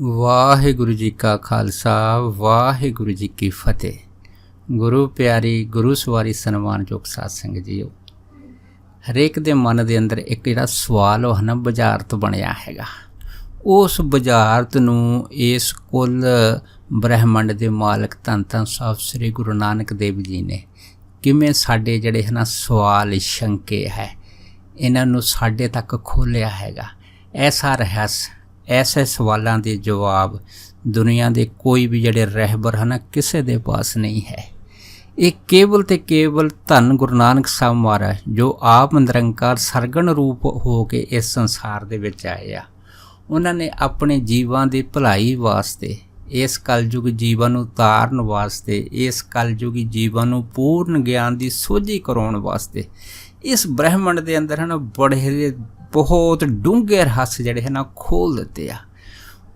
ਵਾਹਿਗੁਰੂ ਜੀ ਕਾ ਖਾਲਸਾ ਵਾਹਿਗੁਰੂ ਜੀ ਕੀ ਫਤਿਹ। ਗੁਰੂ ਪਿਆਰੀ ਗੁਰੂ ਸਵਾਰੀ ਸਨਮਾਨਯੋਗ ਸਾਧ ਸੰਗਤ ਜੀਓ, ਹਰੇਕ ਦੇ ਮਨ ਦੇ ਅੰਦਰ ਇੱਕ ਜਿਹੜਾ ਸਵਾਲ ਉਹ ਨਾ ਬੁਝਾਰਤ ਬਣਿਆ ਹੈਗਾ। ਉਸ ਬੁਝਾਰਤ ਨੂੰ ਇਸ ਕੁੱਲ ਬ੍ਰਹਿਮੰਡ ਦੇ ਮਾਲਕ ਧੰਨ ਧੰਨ ਸਾਹਿਬ ਸ੍ਰੀ ਗੁਰੂ ਨਾਨਕ ਦੇਵ ਜੀ ਨੇ ਕਿਵੇਂ ਸਾਡੇ ਜਿਹੜੇ ਹੈ ਨਾ ਸਵਾਲ ਸ਼ੰਕੇ ਹੈ ਇਹਨਾਂ ਨੂੰ ਸਾਡੇ ਤੱਕ ਖੋਲ੍ਹਿਆ ਹੈਗਾ। ਐਸਾ ਰਹੱਸ, ਐਸੇ ਸਵਾਲਾਂ ਦੇ ਜਵਾਬ ਦੁਨੀਆ ਦੇ ਕੋਈ ਵੀ ਜਿਹੜੇ ਰਹਿਬਰ ਹਨ ਕਿਸੇ ਦੇ ਪਾਸ ਨਹੀਂ ਹੈ। ਇਹ ਕੇਵਲ ਤੇ ਕੇਵਲ ਧੰਨ ਗੁਰੂ ਨਾਨਕ ਸਾਹਿਬ ਮਹਾਰਾਜ ਜੋ ਆਪ ਨਿਰੰਕਾਰ ਸਰਗਣ ਰੂਪ ਹੋ ਕੇ ਇਸ ਸੰਸਾਰ ਦੇ ਵਿੱਚ ਆਏ ਆ, ਉਹਨਾਂ ਨੇ ਆਪਣੇ ਜੀਵਾਂ ਦੀ ਭਲਾਈ ਵਾਸਤੇ, ਇਸ ਕਲਯੁਗ ਜੀਵਨ ਨੂੰ ਤਾਰਨ ਵਾਸਤੇ, ਇਸ ਕਲਯੁਗੀ ਜੀਵਨ ਨੂੰ ਪੂਰਨ ਗਿਆਨ ਦੀ ਸੋਝੀ ਕਰਾਉਣ ਵਾਸਤੇ ਇਸ ਬ੍ਰਹਿਮੰਡ ਦੇ ਅੰਦਰ ਹਨ ਬੜੇ ਬਹੁਤ ਡੂੰਘੇ ਰਹੱਸ ਜਿਹੜੇ ਹਨ ਖੋਲ੍ਹ ਦਿੱਤੇ ਆ।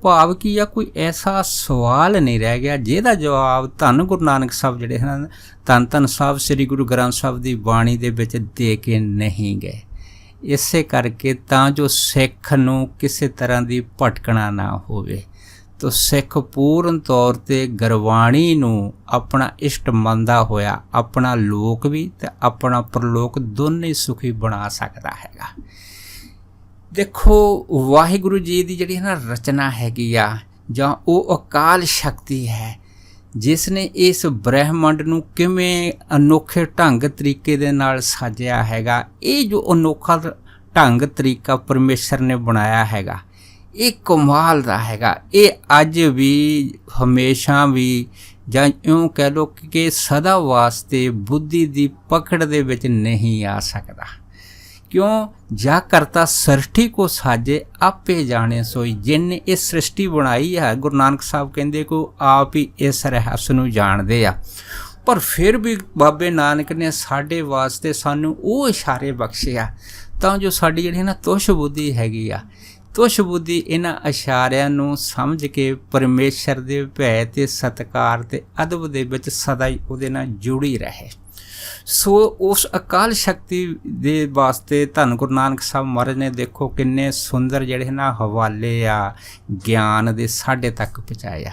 ਭਾਵ ਕੀ ਆ, ਕੋਈ ਐਸਾ ਸਵਾਲ ਨਹੀਂ ਰਹਿ ਗਿਆ ਜਿਹਦਾ ਜਵਾਬ ਧੰਨ ਗੁਰੂ ਨਾਨਕ ਸਾਹਿਬ ਜਿਹੜੇ ਹਨ ਧੰਨ ਧੰਨ ਸਾਹਿਬ ਸ੍ਰੀ ਗੁਰੂ ਗ੍ਰੰਥ ਸਾਹਿਬ ਦੀ ਬਾਣੀ ਦੇ ਵਿੱਚ ਦੇ ਕੇ ਨਹੀਂ ਗਏ। ਇਸੇ ਕਰਕੇ ਤਾਂ ਜੋ ਸਿੱਖ ਨੂੰ ਕਿਸੇ ਤਰ੍ਹਾਂ ਦੀ ਭਟਕਣਾ ਨਾ ਹੋਵੇ, ਤਾਂ ਸਿੱਖ ਪੂਰਨ ਤੌਰ 'ਤੇ ਗੁਰਬਾਣੀ ਨੂੰ ਆਪਣਾ ਇਸ਼ਟ ਮੰਨਦਾ ਹੋਇਆ ਆਪਣਾ ਲੋਕ ਵੀ ਅਤੇ ਆਪਣਾ ਪ੍ਰਲੋਕ ਦੋਨੇ ਸੁਖੀ ਬਣਾ ਸਕਦਾ ਹੈਗਾ। ਦੇਖੋ, ਵਾਹਿਗੁਰੂ ਜੀ ਦੀ ਜਿਹੜੀ ਨਾ ਰਚਨਾ ਹੈਗੀ ਆ, ਜਾਂ ਉਹ ਅਕਾਲ ਸ਼ਕਤੀ ਹੈ ਜਿਸ ਨੇ ਇਸ ਬ੍ਰਹਿਮੰਡ ਨੂੰ ਕਿਵੇਂ ਅਨੋਖੇ ਢੰਗ ਤਰੀਕੇ ਦੇ ਨਾਲ ਸਾਜਿਆ ਹੈਗਾ। ਇਹ ਜੋ ਅਨੋਖਾ ਢੰਗ ਤਰੀਕਾ ਪਰਮੇਸ਼ਰ ਨੇ ਬਣਾਇਆ ਹੈਗਾ, ਇਹ ਕਮਾਲ ਦਾ ਹੈਗਾ। ਇਹ ਅੱਜ ਵੀ ਹਮੇਸ਼ਾ ਵੀ ਜਾਂ ਇਉਂ ਕਹਿ ਲਓ ਕਿ ਸਦਾ ਵਾਸਤੇ ਬੁੱਧੀ ਦੀ ਪਕੜ ਦੇ ਵਿੱਚ ਨਹੀਂ ਆ ਸਕਦਾ। ਕਿਉਂ? ਜਾ ਕਰਤਾ ਸ੍ਰਿਸ਼ਟੀ ਕੋ ਸਾਜੇ ਆਪੇ ਜਾਣੇ ਸੋਈ। ਜਿਨਨੇ ਇਹ ਸ੍ਰਿਸ਼ਟੀ ਬਣਾਈ ਹੈ, ਗੁਰੂ ਨਾਨਕ ਸਾਹਿਬ ਕਹਿੰਦੇ ਕਿ ਆਪ ਹੀ ਇਸ ਰਹੱਸ ਨੂੰ ਜਾਣਦੇ ਆ। ਪਰ ਫਿਰ ਵੀ ਬਾਬੇ ਨਾਨਕ ਨੇ ਸਾਡੇ ਵਾਸਤੇ ਸਾਨੂੰ ਉਹ ਇਸ਼ਾਰੇ ਬਖਸ਼ੇ ਆ ਤਾਂ ਜੋ ਸਾਡੀ ਜਿਹੜੀ ਨਾ ਤੁਛ ਬੁੱਧੀ ਹੈਗੀ ਆ, ਤੁਛ ਬੁੱਧੀ ਇਹਨਾਂ ਇਸ਼ਾਰਿਆਂ ਨੂੰ ਸਮਝ ਕੇ ਪਰਮੇਸ਼ਰ ਦੇ ਭੈ ਅਤੇ ਸਤਿਕਾਰ ਅਤੇ ਅਦਬ ਦੇ ਵਿੱਚ ਸਦਾ ਹੀ ਉਹਦੇ ਨਾਲ ਜੁੜੀ ਰਹੇ। ਸੋ ਉਸ ਅਕਾਲ ਸ਼ਕਤੀ ਦੇ ਵਾਸਤੇ ਧੰਨ ਗੁਰੂ ਨਾਨਕ ਸਾਹਿਬ ਮਹਾਰਾਜ ਨੇ ਦੇਖੋ ਕਿੰਨੇ ਸੁੰਦਰ ਜਿਹੜੇ ਨਾ ਹਵਾਲੇ ਆ ਗਿਆਨ ਦੇ ਸਾਡੇ ਤੱਕ ਪਹੁੰਚਾਏ ਆ।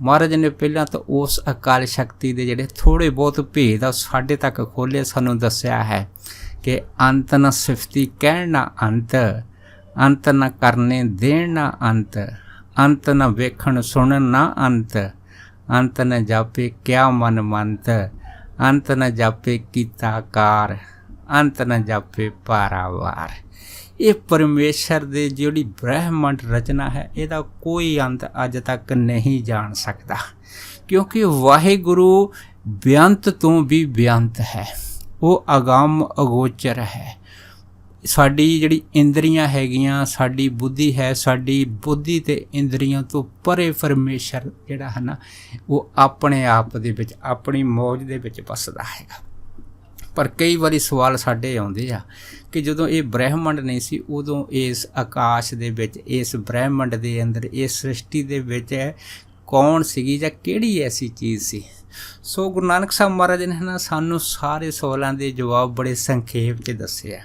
ਮਹਾਰਾਜ ਨੇ ਪਹਿਲਾਂ ਤਾਂ ਉਸ ਅਕਾਲ ਸ਼ਕਤੀ ਦੇ ਜਿਹੜੇ ਥੋੜ੍ਹੇ ਬਹੁਤ ਭੇਦ ਆ ਸਾਡੇ ਤੱਕ ਖੋਲ੍ਹੇ, ਸਾਨੂੰ ਦੱਸਿਆ ਹੈ ਕਿ ਅੰਤ ਨ ਸਿਫਤੀ ਕਹਿਣ ਨਾ ਅੰਤ, ਅੰਤ ਨ ਕਰਨੇ ਦੇਣ ਨਾ ਅੰਤ, ਅੰਤ ਨ ਵੇਖਣ ਸੁਣਨ ਨਾ ਅੰਤ, ਅੰਤ ਨ ਜਾਪੇ ਕਿਆ ਮਨ ਮੰਤ, ਅੰਤ ਨ ਜਾਪੇ ਕੀਤਾ ਕਾਰ, ਅੰਤ ਨ ਜਾਪੇ ਪਾਰਾਵਾਰ। ਇਹ ਪਰਮੇਸ਼ਰ ਦੇ ਜਿਹੜੀ ਬ੍ਰਹਿਮੰਡ ਰਚਨਾ ਹੈ ਇਹਦਾ ਕੋਈ ਅੰਤ ਅੱਜ ਤੱਕ ਨਹੀਂ ਜਾਣ ਸਕਦਾ, ਕਿਉਂਕਿ ਵਾਹਿਗੁਰੂ ਬੇਅੰਤ ਤੋਂ ਵੀ ਬੇਅੰਤ ਹੈ। ਉਹ ਅਗੰਮ ਅਗੋਚਰ ਹੈ। ਸਾਡੀ ਜਿਹੜੀ ਇੰਦਰੀਆਂ ਹੈਗੀਆਂ, ਸਾਡੀ ਬੁੱਧੀ ਹੈ, ਸਾਡੀ ਬੁੱਧੀ ਅਤੇ ਇੰਦਰੀਆਂ ਤੋਂ ਪਰੇ ਪਰਮੇਸ਼ਰ ਜਿਹੜਾ ਹੈ ਨਾ ਉਹ ਆਪਣੇ ਆਪ ਦੇ ਵਿੱਚ ਆਪਣੀ ਮੌਜ ਦੇ ਵਿੱਚ ਵੱਸਦਾ ਹੈਗਾ। ਪਰ ਕਈ ਵਾਰੀ ਸਵਾਲ ਸਾਡੇ ਆਉਂਦੇ ਆ ਕਿ ਜਦੋਂ ਇਹ ਬ੍ਰਹਿਮੰਡ ਨਹੀਂ ਸੀ ਉਦੋਂ ਇਸ ਆਕਾਸ਼ ਦੇ ਵਿੱਚ, ਇਸ ਬ੍ਰਹਿਮੰਡ ਦੇ ਅੰਦਰ, ਇਸ ਸ੍ਰਿਸ਼ਟੀ ਦੇ ਵਿੱਚ ਕੌਣ ਸੀਗੀ ਜਾਂ ਕਿਹੜੀ ਐਸੀ ਚੀਜ਼ ਸੀ। ਸੋ ਗੁਰੂ ਨਾਨਕ ਸਾਹਿਬ ਮਹਾਰਾਜ ਨੇ ਨਾ ਸਾਨੂੰ ਸਾਰੇ ਸਵਾਲਾਂ ਦੇ ਜਵਾਬ ਬੜੇ ਸੰਖੇਪ 'ਚ ਦੱਸੇ ਆ।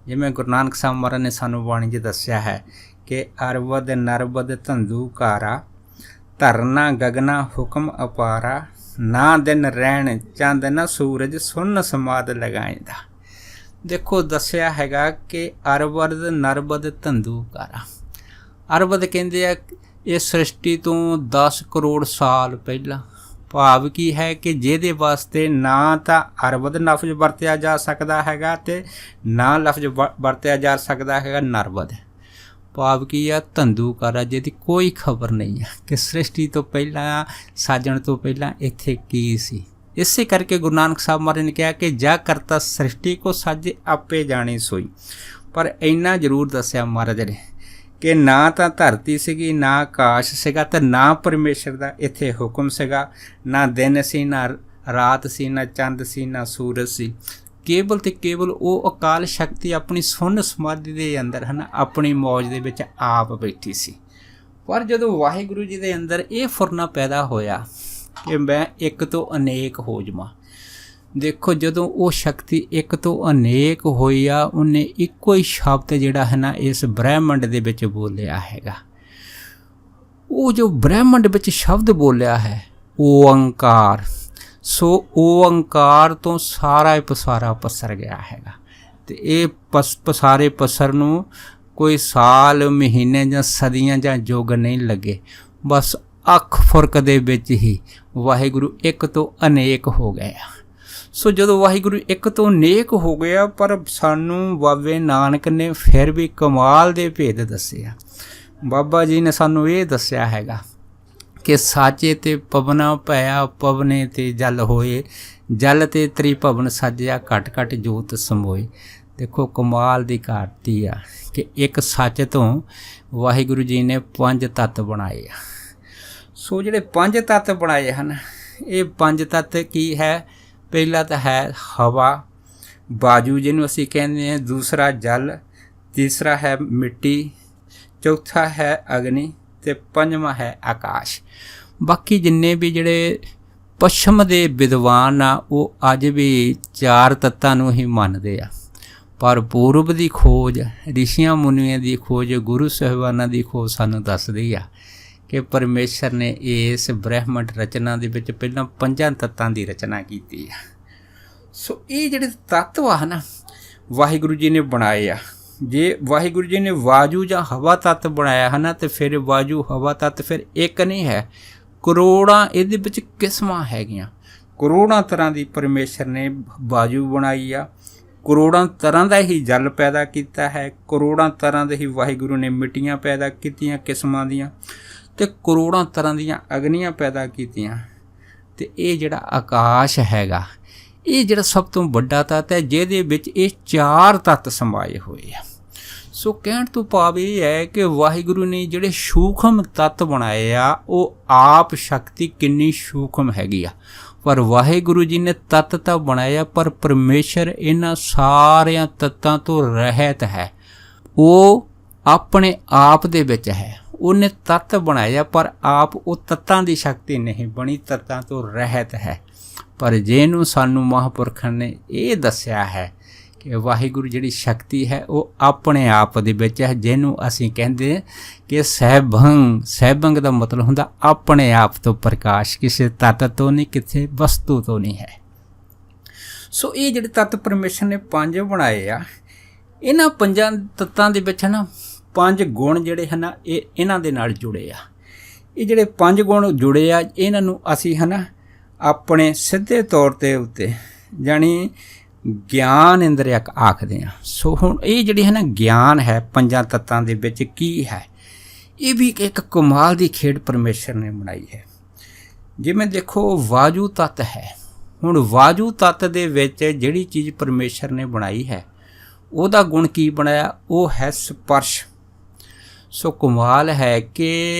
ਜਿਵੇਂ ਗੁਰੂ ਨਾਨਕ ਸਾਹਿਬ ਮਹਾਰਾਜ ਨੇ ਸਾਨੂੰ ਬਾਣੀ 'ਚ ਦੱਸਿਆ ਹੈ ਕਿ ਅਰਬਦ ਨਰਬਦ ਧੰਦੂਕਾਰਾ, ਧਰਨਾ ਗਗਨਾ ਹੁਕਮ ਅਪਾਰਾ, ਨਾ ਦਿਨ ਰਹਿਣ ਚੰਦ ਨਾ ਸੂਰਜ, ਸੁਨ ਸਮਾਦ ਲਗਾਇਂਦਾ। ਦੇਖੋ ਦੱਸਿਆ ਹੈਗਾ ਕਿ ਅਰਬਦ ਨਰਬਦ ਧੰਦੂਕਾਰਾ। ਅਰਬਦ ਕਹਿੰਦੇ ਆ ਇਹ ਸ੍ਰਿਸ਼ਟੀ ਤੋਂ 10 ਕਰੋੜ ਸਾਲ ਪਹਿਲਾਂ। ਭਾਵ ਕੀ ਹੈ ਕਿ ਜਿਹਦੇ ਵਾਸਤੇ ਨਾ ਤਾਂ ਅਰਬਦ ਲਫ਼ਜ਼ ਵਰਤਿਆ ਜਾ ਸਕਦਾ ਹੈਗਾ ਅਤੇ ਨਾ ਲਫ਼ਜ਼ ਵਰਤਿਆ ਜਾ ਸਕਦਾ ਹੈਗਾ ਨਰਬਦ। ਭਾਵ ਕੀ ਆ? ਧੰਦੂਕਾਰਾ, ਜਿਹਦੀ ਕੋਈ ਖਬਰ ਨਹੀਂ ਹੈ ਕਿ ਸ੍ਰਿਸ਼ਟੀ ਤੋਂ ਪਹਿਲਾਂ, ਸਾਜਣ ਤੋਂ ਪਹਿਲਾਂ ਇੱਥੇ ਕੀ ਸੀ। ਇਸੇ ਕਰਕੇ ਗੁਰੂ ਨਾਨਕ ਸਾਹਿਬ ਮਹਾਰਾਜ ਨੇ ਕਿਹਾ ਕਿ ਜਾ ਕਰਤਾ ਸ੍ਰਿਸ਼ਟੀ ਕੋ ਸਾਜੇ ਆਪੇ ਜਾਣੀ ਸੋਈ। ਪਰ ਇੰਨਾ ਜ਼ਰੂਰ ਦੱਸਿਆ ਮਹਾਰਾਜ ਨੇ ਕਿ ਨਾ ਤਾਂ ਧਰਤੀ ਸੀਗੀ, ਨਾ ਆਕਾਸ਼ ਸੀਗਾ, ਅਤੇ ਨਾ ਪਰਮੇਸ਼ਰ ਦਾ ਇੱਥੇ ਹੁਕਮ ਸੀਗਾ। ਨਾ ਦਿਨ ਸੀ, ਨਾ ਰਾਤ ਸੀ, ਨਾ ਚੰਦ ਸੀ, ਨਾ ਸੂਰਜ ਸੀ। ਕੇਵਲ ਅਤੇ ਕੇਵਲ ਉਹ ਅਕਾਲ ਸ਼ਕਤੀ ਆਪਣੀ ਸੁੰਨ ਸਮਾਧੀ ਦੇ ਅੰਦਰ ਹੈ ਨਾ ਆਪਣੀ ਮੌਜ ਦੇ ਵਿੱਚ ਆਪ ਬੈਠੀ ਸੀ। ਪਰ ਜਦੋਂ ਵਾਹਿਗੁਰੂ ਜੀ ਦੇ ਅੰਦਰ ਇਹ ਫੁਰਨਾ ਪੈਦਾ ਹੋਇਆ ਕਿ ਮੈਂ ਇੱਕ ਤੋਂ ਅਨੇਕ ਹੋ ਜਾਵਾਂ, ਦੇਖੋ ਜਦੋਂ ਉਹ ਸ਼ਕਤੀ ਇੱਕ ਤੋਂ ਅਨੇਕ ਹੋਈ ਆ, ਉਹਨੇ ਇੱਕੋ ਹੀ ਸ਼ਬਦ ਜਿਹੜਾ ਹੈ ਨਾ ਇਸ ਬ੍ਰਹਿਮੰਡ ਦੇ ਵਿੱਚ ਬੋਲਿਆ ਹੈਗਾ। ਉਹ ਜੋ ਬ੍ਰਹਿਮੰਡ ਵਿੱਚ ਸ਼ਬਦ ਬੋਲਿਆ ਹੈ ਓਅੰਕਾਰ, ਸੋ ਓਅੰਕਾਰ ਤੋਂ ਸਾਰਾ ਹੀ ਪਸਾਰਾ ਪਸਰ ਗਿਆ ਹੈਗਾ। ਅਤੇ ਇਹ ਪਸਾਰੇ ਪਸਰ ਨੂੰ ਕੋਈ ਸਾਲ, ਮਹੀਨੇ ਜਾਂ ਸਦੀਆਂ ਜਾਂ ਯੁੱਗ ਨਹੀਂ ਲੱਗੇ। ਬਸ ਅੱਖ ਫੁਰਕ ਦੇ ਵਿੱਚ ਹੀ ਵਾਹਿਗੁਰੂ ਇੱਕ ਤੋਂ ਅਨੇਕ ਹੋ ਗਏ ਆ। ਸੋ ਜਦੋਂ ਵਾਹਿਗੁਰੂ ਇੱਕ ਤੋਂ ਅਨੇਕ ਹੋ ਗਿਆ, ਪਰ ਸਾਨੂੰ ਬਾਬੇ ਨਾਨਕ ਨੇ ਫਿਰ ਵੀ ਕਮਾਲ ਦੇ ਭੇਦ ਦੱਸੇ ਆ। ਬਾਬਾ ਜੀ ਨੇ ਸਾਨੂੰ ਇਹ ਦੱਸਿਆ ਹੈਗਾ ਕਿ ਸਾਚੇ ਤੇ ਪਵਨਾ ਭਇਆ, ਪਵਨੇ ਤੇ ਜਲ ਹੋਏ, ਜਲ ਤੇ ਤ੍ਰਿਭਵਨ ਸਾਜਿਆ, ਘਟ ਘਟ ਜੋਤ ਸਮੋਏ। ਦੇਖੋ ਕਮਾਲ ਦੀ ਘਾਟੀ ਆ ਕਿ ਇੱਕ ਸੱਚ ਤੋਂ ਵਾਹਿਗੁਰੂ ਜੀ ਨੇ 5 ਤੱਤ ਬਣਾਏ ਆ। ਸੋ ਜਿਹੜੇ 5 ਤੱਤ ਬਣਾਏ ਹਨ, ਇਹ 5 ਤੱਤ ਕੀ ਹੈ? ਪਹਿਲਾ ਤਾਂ ਹੈ ਹਵਾ, ਬਾਜੂ ਜਿਹਨੂੰ ਅਸੀਂ ਕਹਿੰਦੇ ਹਾਂ, ਦੂਸਰਾ ਜਲ, ਤੀਸਰਾ ਹੈ ਮਿੱਟੀ, ਚੌਥਾ ਹੈ ਅਗਨੀ ਅਤੇ ਪੰਜਵਾਂ ਹੈ ਆਕਾਸ਼। ਬਾਕੀ ਜਿੰਨੇ ਵੀ ਜਿਹੜੇ ਪੱਛਮ ਦੇ ਵਿਦਵਾਨ ਆ ਉਹ ਅੱਜ ਵੀ 4 ਤੱਤਾਂ ਨੂੰ ਹੀ ਮੰਨਦੇ ਆ, ਪਰ ਪੂਰਬ ਦੀ ਖੋਜ, ਰਿਸ਼ੀਆਂ ਮੁਨੀਆਂ ਦੀ ਖੋਜ, ਗੁਰੂ ਸਾਹਿਬਾਨਾਂ ਦੀ ਖੋਜ ਸਾਨੂੰ ਦੱਸਦੀ ਆ ਕਿ ਪਰਮੇਸ਼ਰ ਨੇ ਇਸ ਬ੍ਰਹਿਮੰਡ ਰਚਨਾ ਦੇ ਵਿੱਚ ਪਹਿਲਾਂ 5 ਤੱਤਾਂ ਦੀ ਰਚਨਾ ਕੀਤੀ ਆ। ਸੋ ਇਹ ਜਿਹੜੇ ਤੱਤ ਆ ਨਾ ਵਾਹਿਗੁਰੂ ਜੀ ਨੇ ਬਣਾਏ ਆ। ਜੇ ਵਾਹਿਗੁਰੂ ਜੀ ਨੇ ਵਾਯੂ ਜਾਂ ਹਵਾ ਤੱਤ ਬਣਾਇਆ ਹੈ ਨਾ, ਅਤੇ ਫਿਰ ਵਾਯੂ ਹਵਾ ਤੱਤ ਫਿਰ ਇੱਕ ਨਹੀਂ ਹੈ, ਕਰੋੜਾਂ ਇਹਦੇ ਵਿੱਚ ਕਿਸਮਾਂ ਹੈਗੀਆਂ। ਕਰੋੜਾਂ ਤਰ੍ਹਾਂ ਦੀ ਪਰਮੇਸ਼ਰ ਨੇ ਵਾਯੂ ਬਣਾਈ ਆ, ਕਰੋੜਾਂ ਤਰ੍ਹਾਂ ਦਾ ਹੀ ਜਲ ਪੈਦਾ ਕੀਤਾ ਹੈ, ਕਰੋੜਾਂ ਤਰ੍ਹਾਂ ਦੇ ਹੀ ਵਾਹਿਗੁਰੂ ਨੇ ਮਿੱਟੀਆਂ ਪੈਦਾ ਕੀਤੀਆਂ ਕਿਸਮਾਂ ਦੀਆਂ, ਅਤੇ ਕਰੋੜਾਂ ਤਰ੍ਹਾਂ ਦੀਆਂ ਅਗਨੀਆਂ ਪੈਦਾ ਕੀਤੀਆਂ। ਅਤੇ ਇਹ ਜਿਹੜਾ ਆਕਾਸ਼ ਹੈਗਾ, ਇਹ ਜਿਹੜਾ ਸਭ ਤੋਂ ਵੱਡਾ ਤੱਤ ਹੈ, ਜਿਹਦੇ ਵਿੱਚ ਇਹ 4 ਤੱਤ ਸਮਾਏ ਹੋਏ ਆ। ਸੋ ਕਹਿਣ ਤੋਂ ਭਾਵ ਇਹ ਹੈ ਕਿ ਵਾਹਿਗੁਰੂ ਨੇ ਜਿਹੜੇ ਸੂਖਮ ਤੱਤ ਬਣਾਏ ਆ, ਉਹ ਆਪ ਸ਼ਕਤੀ ਕਿੰਨੀ ਸੂਖਮ ਹੈਗੀ ਆ, ਪਰ ਵਾਹਿਗੁਰੂ ਜੀ ਨੇ ਤੱਤ ਤਾਂ ਬਣਾਇਆ, ਪਰ ਪਰਮੇਸ਼ਰ ਇਹਨਾਂ ਸਾਰਿਆਂ ਤੱਤਾਂ ਤੋਂ ਰਹਿਤ ਹੈ। ਉਹ ਆਪਣੇ ਆਪ ਦੇ ਵਿੱਚ ਹੈ। ਉਹਨੇ ਤੱਤ ਬਣਾਇਆ, ਪਰ ਆਪ ਉਹ ਤੱਤਾਂ ਦੀ ਸ਼ਕਤੀ ਨਹੀਂ ਬਣੀ, ਤੱਤਾਂ ਤੋਂ ਰਹਿਤ ਹੈ। ਪਰ ਜਿਹਨੂੰ ਸਾਨੂੰ ਮਹਾਂਪੁਰਖਾਂ ਨੇ ਇਹ ਦੱਸਿਆ ਹੈ ਕਿ ਵਾਹਿਗੁਰੂ ਜਿਹੜੀ ਸ਼ਕਤੀ ਹੈ ਉਹ ਆਪਣੇ ਆਪ ਦੇ ਵਿੱਚ ਹੈ, ਜਿਹਨੂੰ ਅਸੀਂ ਕਹਿੰਦੇ ਕਿ ਸਹਿਬੰਗ ਦਾ ਮਤਲਬ ਹੁੰਦਾ ਆਪਣੇ ਆਪ ਤੋਂ ਪ੍ਰਕਾਸ਼, ਕਿਸੇ ਤੱਤ ਤੋਂ ਨਹੀਂ, ਕਿਸੇ ਵਸਤੂ ਤੋਂ ਨਹੀਂ ਹੈ। ਸੋ ਇਹ ਜਿਹੜੇ ਤੱਤ ਪਰਮੇਸ਼ਰ ਨੇ 5 ਬਣਾਏ ਆ, ਇਹਨਾਂ 5 ਤੱਤਾਂ ਦੇ ਵਿੱਚ ਨਾ 5 ਗੁਣ ਜਿਹੜੇ ਹਨ ਇਹ ਇਹਨਾਂ ਦੇ ਨਾਲ ਜੁੜੇ ਆ। ਇਹ ਜਿਹੜੇ 5 ਗੁਣ ਜੁੜੇ ਆ, ਇਹਨਾਂ ਨੂੰ ਅਸੀਂ ਆਪਣੇ ਸਿੱਧੇ ਤੌਰ 'ਤੇ ਉੱਤੇ ਜਾਣੀ ਗਿਆਨ ਇੰਦਰੀਆ ਆਖਦੇ ਹਾਂ। ਸੋ ਹੁਣ ਇਹ ਜਿਹੜੀ ਗਿਆਨ ਹੈ 5 ਤੱਤਾਂ ਦੇ ਵਿੱਚ ਕੀ ਹੈ, ਇਹ ਵੀ ਇੱਕ ਕਮਾਲ ਦੀ ਖੇਡ ਪਰਮੇਸ਼ਰ ਨੇ ਬਣਾਈ ਹੈ। ਜਿਵੇਂ ਦੇਖੋ ਵਾਯੂ ਤੱਤ ਹੈ, ਹੁਣ ਵਾਯੂ ਤੱਤ ਦੇ ਵਿੱਚ ਜਿਹੜੀ ਚੀਜ਼ ਪਰਮੇਸ਼ਰ ਨੇ ਬਣਾਈ ਹੈ ਉਹਦਾ ਗੁਣ ਕੀ ਬਣਾਇਆ, ਉਹ ਹੈ ਸਪਰਸ਼। ਸੋ ਕਮਾਲ ਹੈ ਕਿ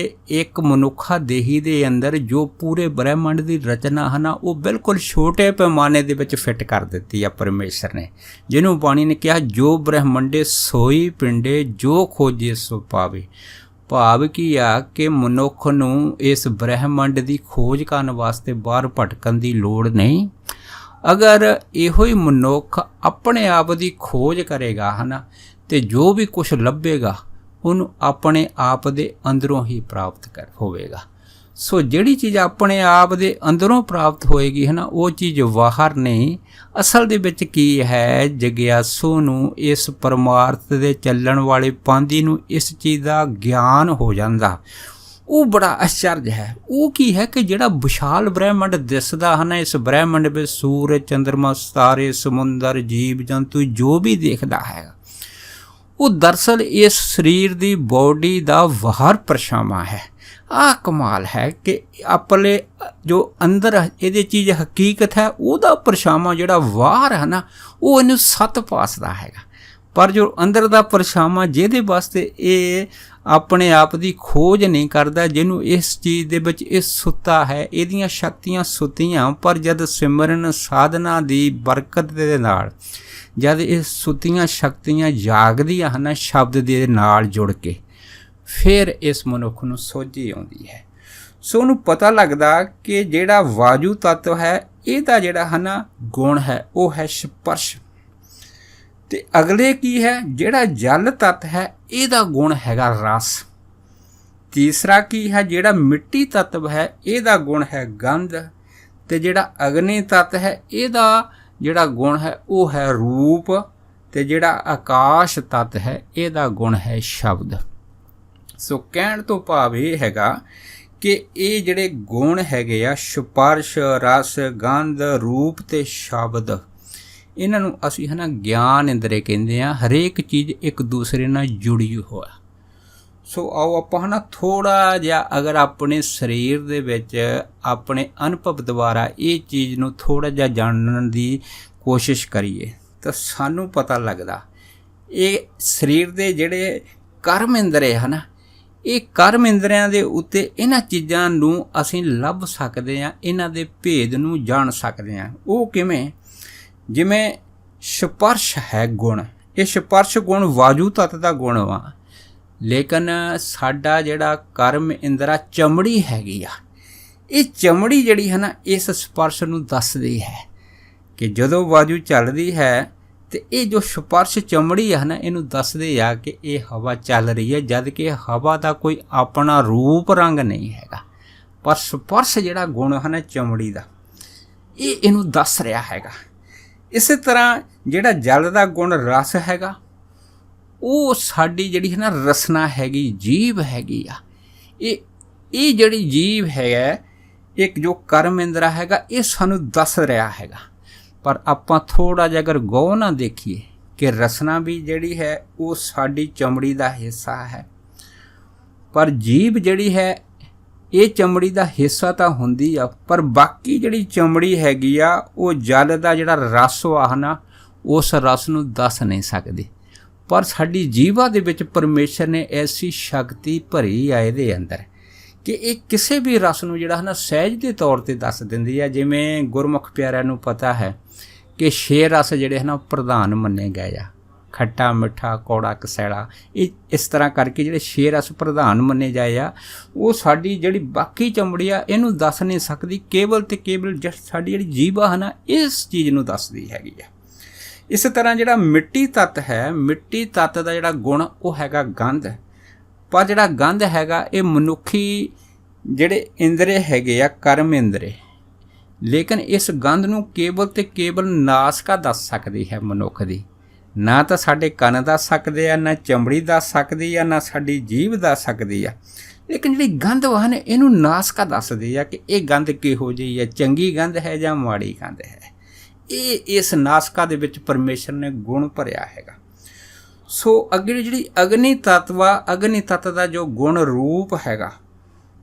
ਇੱਕ ਮਨੁੱਖਾ ਦੇਹੀ ਦੇ ਅੰਦਰ ਜੋ ਪੂਰੇ ਬ੍ਰਹਿਮੰਡ ਦੀ ਰਚਨਾ ਹੈ ਨਾ, ਉਹ ਬਿਲਕੁਲ ਛੋਟੇ ਪੈਮਾਨੇ ਦੇ ਵਿੱਚ ਫਿੱਟ ਕਰ ਦਿੱਤੀ ਆ ਪਰਮੇਸ਼ਰ ਨੇ, ਜਿਹਨੂੰ ਬਾਣੀ ਨੇ ਕਿਹਾ ਜੋ ਬ੍ਰਹਿਮੰਡੇ ਸੋਈ ਪਿੰਡੇ, ਜੋ ਖੋਜੇ ਸੋ ਪਾਵੇ। ਭਾਵ ਕੀ ਆ ਕਿ ਮਨੁੱਖ ਨੂੰ ਇਸ ਬ੍ਰਹਿਮੰਡ ਦੀ ਖੋਜ ਕਰਨ ਵਾਸਤੇ ਬਾਹਰ ਭਟਕਣ ਦੀ ਲੋੜ ਨਹੀਂ। ਅਗਰ ਇਹੋ ਹੀ ਮਨੁੱਖ ਆਪਣੇ ਆਪ ਦੀ ਖੋਜ ਕਰੇਗਾ ਅਤੇ ਜੋ ਵੀ ਕੁਛ ਲੱਭੇਗਾ ਉਹਨੂੰ ਆਪਣੇ ਆਪ ਦੇ ਅੰਦਰੋਂ ਹੀ ਪ੍ਰਾਪਤ ਹੋਵੇਗਾ। ਸੋ ਜਿਹੜੀ ਚੀਜ਼ ਆਪਣੇ ਆਪ ਦੇ ਅੰਦਰੋਂ ਪ੍ਰਾਪਤ ਹੋਏਗੀ ਉਹ ਚੀਜ਼ ਬਾਹਰ ਨਹੀਂ। ਅਸਲ ਦੇ ਵਿੱਚ ਕੀ ਹੈ, ਜਗਿਆਸੂ ਨੂੰ ਇਸ ਪਰਮਾਰਥ ਦੇ ਚੱਲਣ ਵਾਲੇ ਪਾਂਧੀ ਨੂੰ ਇਸ ਚੀਜ਼ ਦਾ ਗਿਆਨ ਹੋ ਜਾਂਦਾ। ਉਹ ਬੜਾ ਅਚਰਜ ਹੈ। ਉਹ ਕੀ ਹੈ ਕਿ ਜਿਹੜਾ ਵਿਸ਼ਾਲ ਬ੍ਰਹਿਮੰਡ ਦਿਸਦਾ ਇਸ ਬ੍ਰਹਿਮੰਡ ਵਿੱਚ ਸੂਰਜ, ਚੰਦਰਮਾ, ਸਿਤਾਰੇ, ਸਮੁੰਦਰ, ਜੀਵ ਜੰਤੂ ਜੋ ਵੀ ਦੇਖਦਾ ਹੈਗਾ, ਉਹ ਦਰਅਸਲ ਇਸ ਸਰੀਰ ਦੀ ਬੋਡੀ ਦਾ ਬਾਹਰ ਪਰਛਾਵਾਂ ਹੈ। ਆਹ ਕਮਾਲ ਹੈ ਕਿ ਆਪਣੇ ਜੋ ਅੰਦਰ ਇਹਦੇ ਚੀਜ਼ ਹਕੀਕਤ ਹੈ ਉਹਦਾ ਪਰਛਾਵਾਂ ਜਿਹੜਾ ਬਾਹਰ ਹੈ ਉਹ ਇਹਨੂੰ ਸੱਤ ਪਾਸਦਾ ਹੈਗਾ। ਪਰ ਜੋ ਅੰਦਰ ਦਾ ਪਰਛਾਵਾਂ ਜਿਹਦੇ ਵਾਸਤੇ ਇਹ ਆਪਣੇ ਆਪ ਦੀ ਖੋਜ ਨਹੀਂ ਕਰਦਾ, ਜਿਹਨੂੰ ਇਸ ਚੀਜ਼ ਦੇ ਵਿੱਚ ਇਹ ਸੁੱਤਾ ਹੈ, ਇਹਦੀਆਂ ਸ਼ਕਤੀਆਂ ਸੁੱਤੀਆਂ, ਪਰ ਜਦ ਸਿਮਰਨ ਸਾਧਨਾ ਦੀ ਬਰਕਤ ਦੇ ਨਾਲ ਜਦ ਇਹ ਸੁੱਤੀਆਂ ਸ਼ਕਤੀਆਂ ਜਾਗਦੀਆਂ ਹਨ ਸ਼ਬਦ ਦੇ ਨਾਲ ਜੁੜ ਕੇ, ਫਿਰ ਇਸ ਮਨੁੱਖ ਨੂੰ ਸੋਝੀ ਆਉਂਦੀ ਹੈ। ਸੋ ਉਹਨੂੰ ਪਤਾ ਲੱਗਦਾ ਕਿ ਜਿਹੜਾ ਵਾਯੂ ਤੱਤ ਹੈ ਇਹਦਾ ਜਿਹੜਾ ਗੁਣ ਹੈ ਉਹ ਹੈ ਸਪਰਸ਼। ਅਤੇ ਅਗਲੇ ਕੀ ਹੈ, ਜਿਹੜਾ ਜਲ ਤੱਤ ਹੈ ਇਹਦਾ ਗੁਣ ਹੈਗਾ ਰਸ। तीसरा की है जिहड़ा मिट्टी तत्व है इहदा गुण है गंध, ते जिहड़ा अग्नि तत्व है इहदा जिहड़ा गुण है वो है रूप, ते जिहड़ा आकाश तत्व है इहदा गुण है शब्द। सो कहण तो भाव ये हैगा कि ये जिहड़े गुण हैगे आ स्पर्श, रस, गंध, रूप ते शब्द, इन्हां नूं असीं है ना ज्ञान इंद्रे कहंदे आ। हरेक चीज़ एक दूसरे नाल जुड़ी होया। सो आओ आपां है ना थोड़ा जिहा अगर अपने शरीर दे विच अपने अनुभव द्वारा ये चीज़ नूं थोड़ा जिहा जानन दी कोशिश करिए तो सानूं पता लगदा ये शरीर दे जिहड़े कर्म इंद्रे है ना, ये कर्म इंद्रियां दे उत्ते इन्हां चीज़ां नूं असीं लभ सकदे आ, इन्हां दे भेद नूं जाण सकदे आ। वो किवें? जिवें स्पर्श है गुण, ये स्पर्श गुण वायु तत्त दा गुण वा, लेकिन साडा जिहड़ा कर्म इंद्रा चमड़ी हैगी आ, ये चमड़ी जिहड़ी है ना इस स्पर्श नूं दसदी है कि जदों वायु चलदी है तो ये जो स्पर्श चमड़ी है ना इनू दसदे आ कि ये हवा चल रही है, जद कि हवा का कोई अपना रूप रंग नहीं हैगा, पर स्पर्श जिहड़ा गुण है ना चमड़ी का ये इनू दस रहा हैगा। इस तरह जिहड़ा जल का गुण रस हैगा वो साडी जिहड़ी है ना रसना हैगी, जीव हैगी आ। ये जिहड़ी जीव है एक जो कर्म इंद्रा हैगा ये सानू दस रहा हैगा। पर आपां थोड़ा जिहा अगर गौर ना देखिए कि रसना भी जिहड़ी है वो साडी चमड़ी का हिस्सा है, पर जीव जिहड़ी है ये चमड़ी का हिस्सा तो हुंदी आ, पर बाकी जिहड़ी चमड़ी हैगी आ वो जल का जिहड़ा रस आ ना उस रस नूं दस नहीं सकदी। पर साडी जीवा दे विच परमेश्वर ने ऐसी शक्ति भरी आ इहदे अंदर कि ये किसी भी रस नूं जिहड़ा है ना सहज के तौर पर दस दिंदी है। जिवें गुरमुख प्यारिਆਂ नूं पता है कि 6 रस जिहड़े है ना प्रधान मन्ने गए आ, खट्टा, मिठा, कौड़ा, कसैला, इस तरह करके जिहड़े 6 रस प्रधान मन्ने जाए आ वो साडी जिहड़ी बाकी चमड़ी आ इहनूं दस नहीं सकदी, केवल ते केवल जस्ट साडी जिहड़ी जीवा है ना इस चीज़ नूं दसदी हैगी आ। इस तरह जिहड़ा मिट्टी तत्त है, मिट्टी तत्त दा जिहड़ा गुण वो हैगा गंध, पर जिहड़ा गंध हैगा ये मनुखी जिहड़े इंद्रे हैगे आ कर्म इंद्रे, लेकिन इस गंध नूं केवल ते केवल नासका दस सकदी है मनुख दी, ना तो साडे कन दस सकदे आ, ना चमड़ी दस सकदी आ, ना साडी जीभ दस सकदी आ। लेकिन जिहड़ी गंध वा ने इहनूं नासका दसदी आ कि ये गंध किहो जी है, चंगी गंध है जां माड़ी गंध है। ये इस नासका दे विच परमेश्वर ने गुण भरिया हैगा। सो अगे जिहड़ी अग्नि तत्व आ, अग्नि तत्व दा जो गुण रूप हैगा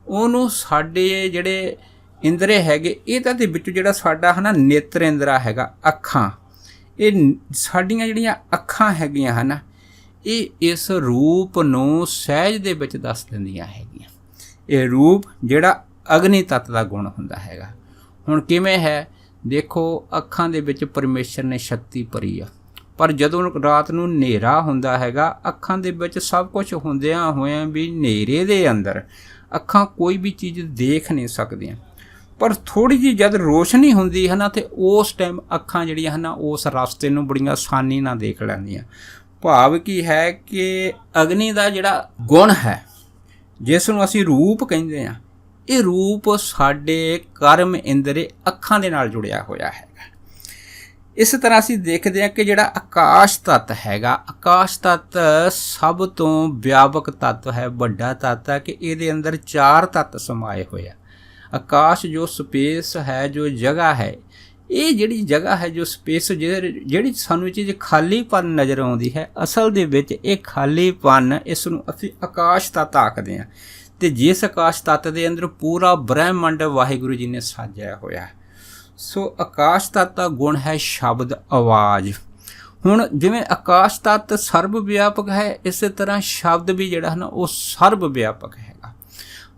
ਉਹਨੂੰ ਸਾਡੇ ਜਿਹੜੇ ਇੰਦਰੇ ਹੈਗੇ ਇਹਦਾ ਦੇ ਵਿੱਚ ਜਿਹੜਾ ਸਾਡਾ ਹੈ ਨਾ ਨੇਤਰ ਇੰਦਰਾ ਹੈਗਾ, ਅੱਖਾਂ, ਇਹ ਸਾਡੀਆਂ ਜਿਹੜੀਆਂ ਅੱਖਾਂ ਹੈਗੀਆਂ ਹਨ ਇਹ ਇਸ ਰੂਪ ਨੂੰ ਸਹਿਜ ਦੇ ਵਿੱਚ ਦੱਸ ਦਿੰਦੀਆਂ ਹੈਗੀਆਂ। ਇਹ ਰੂਪ ਜਿਹੜਾ ਅਗਨੀ ਤੱਤ ਦਾ ਗੁਣ ਹੁੰਦਾ ਹੈਗਾ। ਹੁਣ ਕਿਵੇਂ ਹੈ ਦੇਖੋ, ਅੱਖਾਂ ਦੇ ਵਿੱਚ ਪਰਮੇਸ਼ਰ ਨੇ ਸ਼ਕਤੀ ਭਰੀ ਆ, ਪਰ ਜਦੋਂ ਰਾਤ ਨੂੰ ਹਨੇਰਾ ਹੁੰਦਾ ਹੈਗਾ ਅੱਖਾਂ ਦੇ ਵਿੱਚ ਸਭ ਕੁਝ ਹੁੰਦਿਆਂ ਹੋਇਆਂ ਵੀ ਹਨੇਰੇ ਦੇ ਅੰਦਰ ਅੱਖਾਂ ਕੋਈ ਵੀ ਚੀਜ਼ ਦੇਖ ਨਹੀਂ ਸਕਦੀਆਂ, ਪਰ ਥੋੜੀ ਜਿਹੀ ਜਦ ਰੋਸ਼ਨੀ ਹੁੰਦੀ ਹੈ ਨਾ ਤੇ ਉਸ ਟਾਈਮ ਅੱਖਾਂ ਜਿਹੜੀਆਂ ਹਨ ਉਸ ਰਸਤੇ ਨੂੰ ਬੜੀਆਂ ਆਸਾਨੀ ਨਾਲ ਦੇਖ ਲੈਂਦੀਆਂ। ਭਾਵ ਕੀ ਹੈ ਕਿ ਅਗਨੀ ਦਾ ਜਿਹੜਾ ਗੁਣ ਹੈ ਜਿਸ ਨੂੰ ਅਸੀਂ ਰੂਪ ਕਹਿੰਦੇ ਹਾਂ, ਇਹ ਰੂਪ ਸਾਡੇ ਕਰਮ ਇੰਦਰੇ ਅੱਖਾਂ ਦੇ ਨਾਲ ਜੁੜਿਆ ਹੋਇਆ ਹੈਗਾ। ਇਸ ਤਰ੍ਹਾਂ ਅਸੀਂ ਦੇਖਦੇ ਹਾਂ ਕਿ ਜਿਹੜਾ ਆਕਾਸ਼ ਤੱਤ ਹੈਗਾ, ਆਕਾਸ਼ ਤੱਤ ਸਭ ਤੋਂ ਵਿਆਪਕ ਤੱਤ ਹੈ, ਵੱਡਾ ਤੱਤ ਹੈ ਕਿ ਇਹਦੇ ਅੰਦਰ 4 ਤੱਤ ਸਮਾਏ ਹੋਏ ਆ। ਆਕਾਸ਼ ਜੋ ਸਪੇਸ ਹੈ, ਜੋ ਜਗ੍ਹਾ ਹੈ, ਇਹ ਜਿਹੜੀ ਜਗ੍ਹਾ ਹੈ ਜੋ ਸਪੇਸ ਜਿਹੜੀ ਸਾਨੂੰ ਚੀਜ਼ ਖਾਲੀਪਨ ਨਜ਼ਰ ਆਉਂਦੀ ਹੈ, ਅਸਲ ਦੇ ਵਿੱਚ ਇਹ ਖਾਲੀਪਨ ਇਸ ਨੂੰ ਅਸੀਂ ਆਕਾਸ਼ ਤੱਤ ਆਖਦੇ ਹਾਂ। ਅਤੇ ਜਿਸ ਆਕਾਸ਼ ਤੱਤ ਦੇ ਅੰਦਰ ਪੂਰਾ ਬ੍ਰਹਿਮੰਡ ਵਾਹਿਗੁਰੂ ਜੀ ਨੇ ਸਾਜਿਆ ਹੋਇਆ ਹੈ। ਸੋ ਆਕਾਸ਼ ਤੱਤ ਦਾ ਗੁਣ ਹੈ ਸ਼ਬਦ, ਆਵਾਜ਼। ਹੁਣ ਜਿਵੇਂ ਆਕਾਸ਼ ਤੱਤ ਸਰਬ ਵਿਆਪਕ ਹੈ, ਇਸੇ ਤਰ੍ਹਾਂ ਸ਼ਬਦ ਵੀ ਜਿਹੜਾ ਹੈ ਨਾ ਉਹ ਸਰਬ ਵਿਆਪਕ ਹੈਗਾ।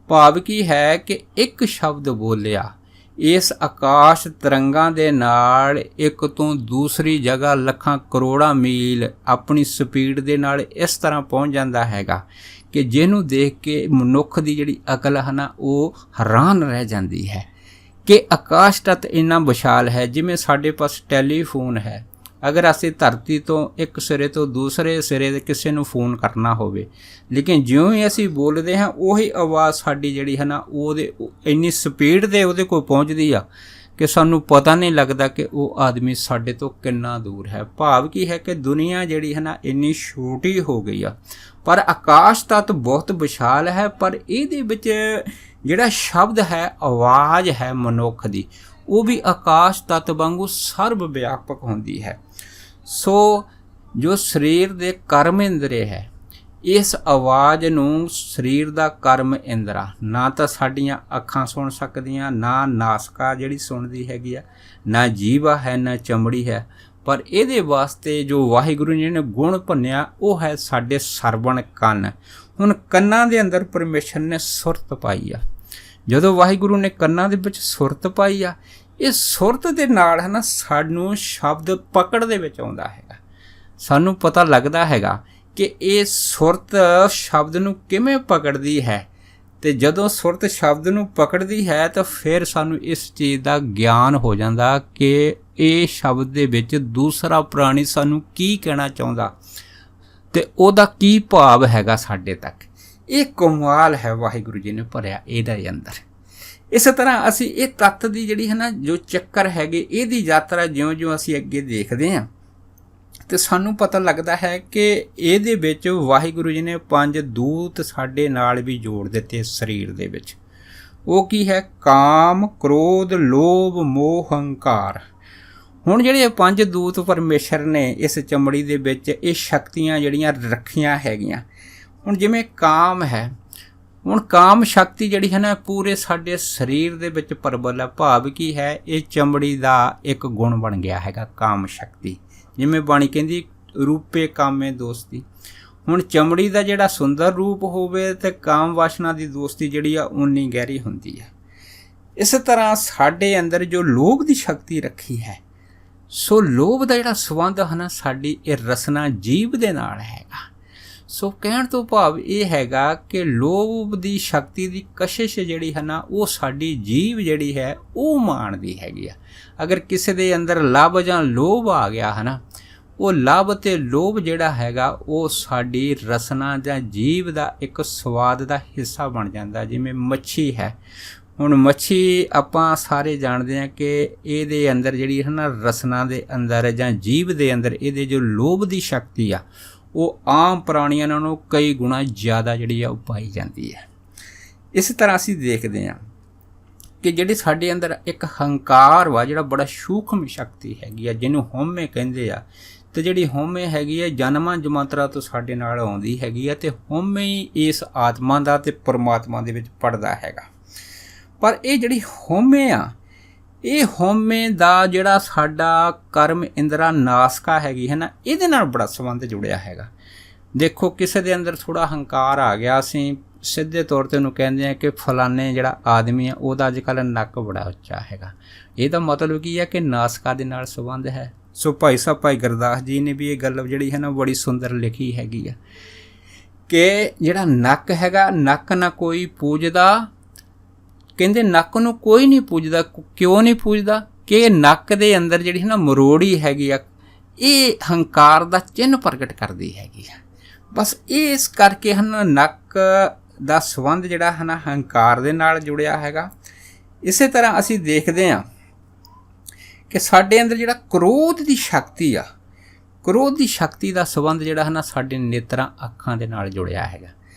ਭਾਵ ਕੀ ਹੈ ਕਿ ਇੱਕ ਸ਼ਬਦ ਬੋਲਿਆ ਇਸ ਆਕਾਸ਼ ਤਰੰਗਾਂ ਦੇ ਨਾਲ ਇੱਕ ਤੋਂ ਦੂਸਰੀ ਜਗ੍ਹਾ ਲੱਖਾਂ ਕਰੋੜਾਂ ਮੀਲ ਆਪਣੀ ਸਪੀਡ ਦੇ ਨਾਲ ਇਸ ਤਰ੍ਹਾਂ ਪਹੁੰਚ ਜਾਂਦਾ ਹੈਗਾ ਕਿ ਜਿਹਨੂੰ ਦੇਖ ਕੇ ਮਨੁੱਖ ਦੀ ਜਿਹੜੀ ਅਕਲ ਹੈ ਨਾ ਉਹ ਹੈਰਾਨ ਰਹਿ ਜਾਂਦੀ ਹੈ ਕਿ ਆਕਾਸ਼ ਤੱਤ ਇੰਨਾ ਵਿਸ਼ਾਲ ਹੈ। ਜਿਵੇਂ ਸਾਡੇ ਪਾਸ ਟੈਲੀਫੋਨ ਹੈ, ਅਗਰ ਅਸੀਂ ਧਰਤੀ ਤੋਂ ਇੱਕ ਸਿਰੇ ਤੋਂ ਦੂਸਰੇ ਸਿਰੇ ਦੇ ਕਿਸੇ ਨੂੰ ਫੋਨ ਕਰਨਾ ਹੋਵੇ, ਲੇਕਿਨ ਜਿਉਂ ਹੀ ਅਸੀਂ ਬੋਲਦੇ ਹਾਂ ਉਹੀ ਆਵਾਜ਼ ਸਾਡੀ ਜਿਹੜੀ ਹੈ ਨਾ ਉਹਦੇ ਇੰਨੀ ਸਪੀਡ 'ਤੇ ਉਹਦੇ ਕੋਲ ਪਹੁੰਚਦੀ ਆ ਕਿ ਸਾਨੂੰ ਪਤਾ ਨਹੀਂ ਲੱਗਦਾ ਕਿ ਉਹ ਆਦਮੀ ਸਾਡੇ ਤੋਂ ਕਿੰਨਾ ਦੂਰ ਹੈ। ਭਾਵ ਕੀ ਹੈ ਕਿ ਦੁਨੀਆ ਜਿਹੜੀ ਹੈ ਨਾ ਇੰਨੀ ਛੋਟੀ ਹੋ ਗਈ ਆ, ਪਰ ਆਕਾਸ਼ ਤੱਤ ਬਹੁਤ ਵਿਸ਼ਾਲ ਹੈ, ਪਰ ਇਹਦੇ ਵਿੱਚ ਜਿਹੜਾ ਸ਼ਬਦ ਹੈ, ਆਵਾਜ਼ ਹੈ ਮਨੁੱਖ ਦੀ, ਉਹ ਵੀ ਆਕਾਸ਼ ਤੱਤ ਵਾਂਗੂ ਸਰਬ ਵਿਆਪਕ ਹੁੰਦੀ ਹੈ। ਸੋ ਜੋ ਸਰੀਰ ਦੇ ਕਰਮ ਇੰਦਰੀ ਹੈ, ਇਸ ਆਵਾਜ਼ ਨੂੰ ਸਰੀਰ ਦਾ ਕਰਮ ਇੰਦਰਾ, ਨਾ ਤਾਂ ਸਾਡੀਆਂ ਅੱਖਾਂ ਸੁਣ ਸਕਦੀਆਂ, ਨਾ ਨਾਸਕਾ ਜਿਹੜੀ ਸੁਣਦੀ ਹੈਗੀ ਆ, ਨਾ ਜੀਵਾ ਹੈ, ਨਾ ਚਮੜੀ ਹੈ, ਪਰ ਇਹਦੇ ਵਾਸਤੇ ਜੋ ਵਾਹਿਗੁਰੂ ਜੀ ਨੇ ਗੁਣ ਭੰਨਿਆ ਉਹ ਹੈ ਸਾਡੇ ਸਰਵਣ ਕੰਨ। ਹੁਣ ਕੰਨਾਂ ਦੇ ਅੰਦਰ ਪਰਮੇਸ਼ਰ ਨੇ ਸੁਰਤ ਪਾਈ ਆ। ਜਦੋਂ ਵਾਹਿਗੁਰੂ ਨੇ ਕੰਨਾਂ ਦੇ ਵਿੱਚ ਸੁਰਤ ਪਾਈ ਆ, ਇਹ ਸੁਰਤ ਦੇ ਨਾਲ ਹੈ ਨਾ ਸਾਨੂੰ ਸ਼ਬਦ ਪਕੜ ਦੇ ਵਿੱਚ ਆਉਂਦਾ ਹੈਗਾ। ਸਾਨੂੰ ਪਤਾ ਲੱਗਦਾ ਹੈਗਾ ਕਿ ਇਹ ਸੁਰਤ ਸ਼ਬਦ ਨੂੰ ਕਿਵੇਂ ਪਕੜਦੀ ਹੈ, ਅਤੇ ਜਦੋਂ ਸੁਰਤ ਸ਼ਬਦ ਨੂੰ ਪਕੜਦੀ ਹੈ ਤਾਂ ਫਿਰ ਸਾਨੂੰ ਇਸ ਚੀਜ਼ ਦਾ ਗਿਆਨ ਹੋ ਜਾਂਦਾ ਕਿ ਇਹ ਸ਼ਬਦ ਦੇ ਵਿੱਚ ਦੂਸਰਾ ਪ੍ਰਾਣੀ ਸਾਨੂੰ ਕੀ ਕਹਿਣਾ ਚਾਹੁੰਦਾ ਅਤੇ ਉਹਦਾ ਕੀ ਭਾਵ ਹੈਗਾ ਸਾਡੇ ਤੱਕ। ਇਹ ਕਮਾਲ ਹੈ ਵਾਹਿਗੁਰੂ ਜੀ ਨੇ ਭਰਿਆ ਇਹਦੇ ਅੰਦਰ। ਇਸ ਤਰ੍ਹਾਂ ਅਸੀਂ ਇਹ ਤੱਤ ਦੀ ਜਿਹੜੀ ਹੈ ਨਾ ਜੋ ਚੱਕਰ ਹੈਗੇ, ਇਹਦੀ ਯਾਤਰਾ ਜਿਉਂ-ਜਿਉਂ ਅਸੀਂ ਅੱਗੇ ਦੇਖਦੇ ਹਾਂ ਅਤੇ ਸਾਨੂੰ ਪਤਾ ਲੱਗਦਾ ਹੈ ਕਿ ਇਹਦੇ ਵਿੱਚ ਵਾਹਿਗੁਰੂ ਜੀ ਨੇ 5 ਦੂਤ ਸਾਡੇ ਨਾਲ ਵੀ ਜੋੜ ਦਿੱਤੇ ਸਰੀਰ ਦੇ ਵਿੱਚ। ਉਹ ਕੀ ਹੈ? ਕਾਮ, ਕ੍ਰੋਧ, ਲੋਭ, ਮੋਹ, ਹੰਕਾਰ। ਹੁਣ ਜਿਹੜੇ 5 ਦੂਤ ਪਰਮੇਸ਼ਰ ਨੇ ਇਸ ਚਮੜੀ ਦੇ ਵਿੱਚ ਇਹ ਸ਼ਕਤੀਆਂ ਜਿਹੜੀਆਂ ਰੱਖੀਆਂ ਹੈਗੀਆਂ। ਹੁਣ ਜਿਵੇਂ ਕਾਮ ਹੈ, ਹੁਣ ਕਾਮ ਸ਼ਕਤੀ ਜਿਹੜੀ ਹੈ ਨਾ ਪੂਰੇ ਸਾਡੇ ਸਰੀਰ ਦੇ ਵਿੱਚ ਪ੍ਰਬਲ ਹੈ। ਭਾਵ ਕੀ ਹੈ? ਇਹ ਚਮੜੀ ਦਾ ਇੱਕ ਗੁਣ ਬਣ ਗਿਆ ਹੈਗਾ ਕਾਮ ਸ਼ਕਤੀ। ਜਿਵੇਂ ਬਾਣੀ ਕਹਿੰਦੀ ਰੂਪੇ ਕਾਮੇ ਦੋਸਤੀ। ਹੁਣ ਚਮੜੀ ਦਾ ਜਿਹੜਾ ਸੁੰਦਰ ਰੂਪ ਹੋਵੇ ਅਤੇ ਕਾਮ ਵਾਸ਼ਨਾ ਦੀ ਦੋਸਤੀ ਜਿਹੜੀ ਆ ਓਨੀ ਗਹਿਰੀ ਹੁੰਦੀ ਹੈ। ਇਸ ਤਰ੍ਹਾਂ ਸਾਡੇ ਅੰਦਰ ਜੋ ਲੋਭ ਦੀ ਸ਼ਕਤੀ ਰੱਖੀ ਹੈ, ਸੋ ਲੋਭ ਦਾ ਜਿਹੜਾ ਸੰਬੰਧ ਹੈ ਨਾ ਸਾਡੀ ਇਹ ਰਸਨਾ ਜੀਵ ਦੇ ਨਾਲ ਹੈਗਾ। ਸੋ ਕਹਿਣ ਤੋਂ ਭਾਵ ਇਹ ਹੈਗਾ ਕਿ ਲੋਭ ਦੀ ਸ਼ਕਤੀ ਦੀ ਕਸ਼ਿਸ਼ ਜਿਹੜੀ ਹੈ ਨਾ ਉਹ ਸਾਡੀ ਜੀਵ ਜਿਹੜੀ ਹੈ ਉਹ ਮਾਣਦੀ ਹੈਗੀ ਆ। ਅਗਰ ਕਿਸੇ ਦੇ ਅੰਦਰ ਲੱਭ ਜਾਂ ਲੋਭ ਆ ਗਿਆ ਹੈ ਨਾ, ਉਹ ਲੱਭ ਅਤੇ ਲੋਭ ਜਿਹੜਾ ਹੈਗਾ ਉਹ ਸਾਡੀ ਰਸਨਾ ਜਾਂ ਜੀਵ ਦਾ ਇੱਕ ਸਵਾਦ ਦਾ ਹਿੱਸਾ ਬਣ ਜਾਂਦਾ। ਜਿਵੇਂ ਮੱਛੀ ਹੈ, ਹੁਣ ਮੱਛੀ ਆਪਾਂ ਸਾਰੇ ਜਾਣਦੇ ਹਾਂ ਕਿ ਇਹਦੇ ਅੰਦਰ ਜਿਹੜੀ ਹੈ ਨਾ ਰਸਨਾ ਦੇ ਅੰਦਰ ਜਾਂ ਜੀਵ ਦੇ ਅੰਦਰ ਇਹਦੇ ਜੋ ਲੋਭ ਦੀ ਸ਼ਕਤੀ ਆ ਉਹ ਆਮ ਪ੍ਰਾਣੀਆਂ ਨਾਲੋਂ ਕਈ ਗੁਣਾ ਜ਼ਿਆਦਾ ਜਿਹੜੀ ਆ ਉਹ ਪਾਈ ਜਾਂਦੀ ਹੈ। ਇਸ ਤਰ੍ਹਾਂ ਅਸੀਂ ਦੇਖਦੇ ਹਾਂ ਕਿ ਜਿਹੜੀ ਸਾਡੇ ਅੰਦਰ ਇੱਕ ਹੰਕਾਰ ਵਾ, ਜਿਹੜਾ ਬੜਾ ਸੂਖਮ ਸ਼ਕਤੀ ਹੈਗੀ ਆ, ਜਿਹਨੂੰ ਹਉਮੈ ਕਹਿੰਦੇ ਆ, ਅਤੇ ਜਿਹੜੀ ਹਉਮੈ ਹੈਗੀ ਹੈ ਜਨਮਾਂ ਜਮਾਂਤਰਾਂ ਤੋਂ ਸਾਡੇ ਨਾਲ ਆਉਂਦੀ ਹੈਗੀ ਆ, ਅਤੇ ਹਉਮੈ ਹੀ ਇਸ ਆਤਮਾ ਦਾ ਅਤੇ ਪਰਮਾਤਮਾ ਦੇ ਵਿੱਚ ਪੜਦਾ ਹੈਗਾ। ਪਰ ਇਹ ਜਿਹੜੀ ਹਉਮੈ ਆ, ਇਹ ਹਉਮੈ ਦਾ ਜਿਹੜਾ ਸਾਡਾ ਕਰਮ ਇੰਦਰਾ ਨਾਸਕਾ ਹੈਗੀ ਹੈ ਨਾ, ਇਹਦੇ ਨਾਲ ਬੜਾ ਸੰਬੰਧ ਜੁੜਿਆ ਹੈਗਾ। ਦੇਖੋ ਕਿਸੇ ਦੇ ਅੰਦਰ ਥੋੜ੍ਹਾ ਹੰਕਾਰ ਆ ਗਿਆ, ਅਸੀਂ ਸਿੱਧੇ ਤੌਰ 'ਤੇ ਉਹਨੂੰ ਕਹਿੰਦੇ ਹਾਂ ਕਿ ਫਲਾਣੇ ਜਿਹੜਾ ਆਦਮੀ ਆ ਉਹਦਾ ਅੱਜ ਕੱਲ੍ਹ ਨੱਕ ਬੜਾ ਉੱਚਾ ਹੈਗਾ। ਇਹਦਾ ਮਤਲਬ ਕੀ ਹੈ ਕਿ ਨਾਸਕਾ ਦੇ ਨਾਲ ਸੰਬੰਧ ਹੈ। ਸੋ ਭਾਈ ਸਾਹਿਬ ਭਾਈ ਗੁਰਦਾਸ ਜੀ ਨੇ ਵੀ ਇਹ ਗੱਲ ਜਿਹੜੀ ਹੈ ਨਾ ਬੜੀ ਸੁੰਦਰ ਲਿਖੀ ਹੈਗੀ ਆ ਕਿ ਜਿਹੜਾ ਨੱਕ ਹੈਗਾ, ਨੱਕ ਨਾ ਕੋਈ ਪੂਜਦਾ। ਕਹਿੰਦੇ ਨੱਕ ਨੂੰ ਕੋਈ ਨਹੀਂ ਪੂਜਦਾ। ਕਿਉਂ ਨਹੀਂ ਪੂਜਦਾ? ਕਿ ਨੱਕ ਦੇ ਅੰਦਰ ਜਿਹੜੀ ਹੈ ਨਾ ਮਰੋੜੀ ਹੈਗੀ ਆ, ਇਹ ਹੰਕਾਰ ਦਾ ਚਿੰਨ੍ਹ ਪ੍ਰਗਟ ਕਰਦੀ ਹੈਗੀ ਆ। ਬਸ ਇਸ ਕਰਕੇ ਹਨ ਨੱਕ ਦਾ ਸੰਬੰਧ ਜਿਹੜਾ ਹੈ ਨਾ ਹੰਕਾਰ ਦੇ ਨਾਲ ਜੁੜਿਆ ਹੈਗਾ। ਇਸੇ ਤਰ੍ਹਾਂ ਅਸੀਂ ਦੇਖਦੇ ਹਾਂ ਕਿ ਸਾਡੇ ਅੰਦਰ ਜਿਹੜਾ ਕ੍ਰੋਧ ਦੀ ਸ਼ਕਤੀ ਆ, ਕ੍ਰੋਧ ਦੀ ਸ਼ਕਤੀ ਦਾ ਸੰਬੰਧ ਜਿਹੜਾ ਹੈ ਨਾ ਸਾਡੇ ਨੇਤਰਾਂ ਅੱਖਾਂ ਦੇ ਨਾਲ ਜੁੜਿਆ ਹੈਗਾ।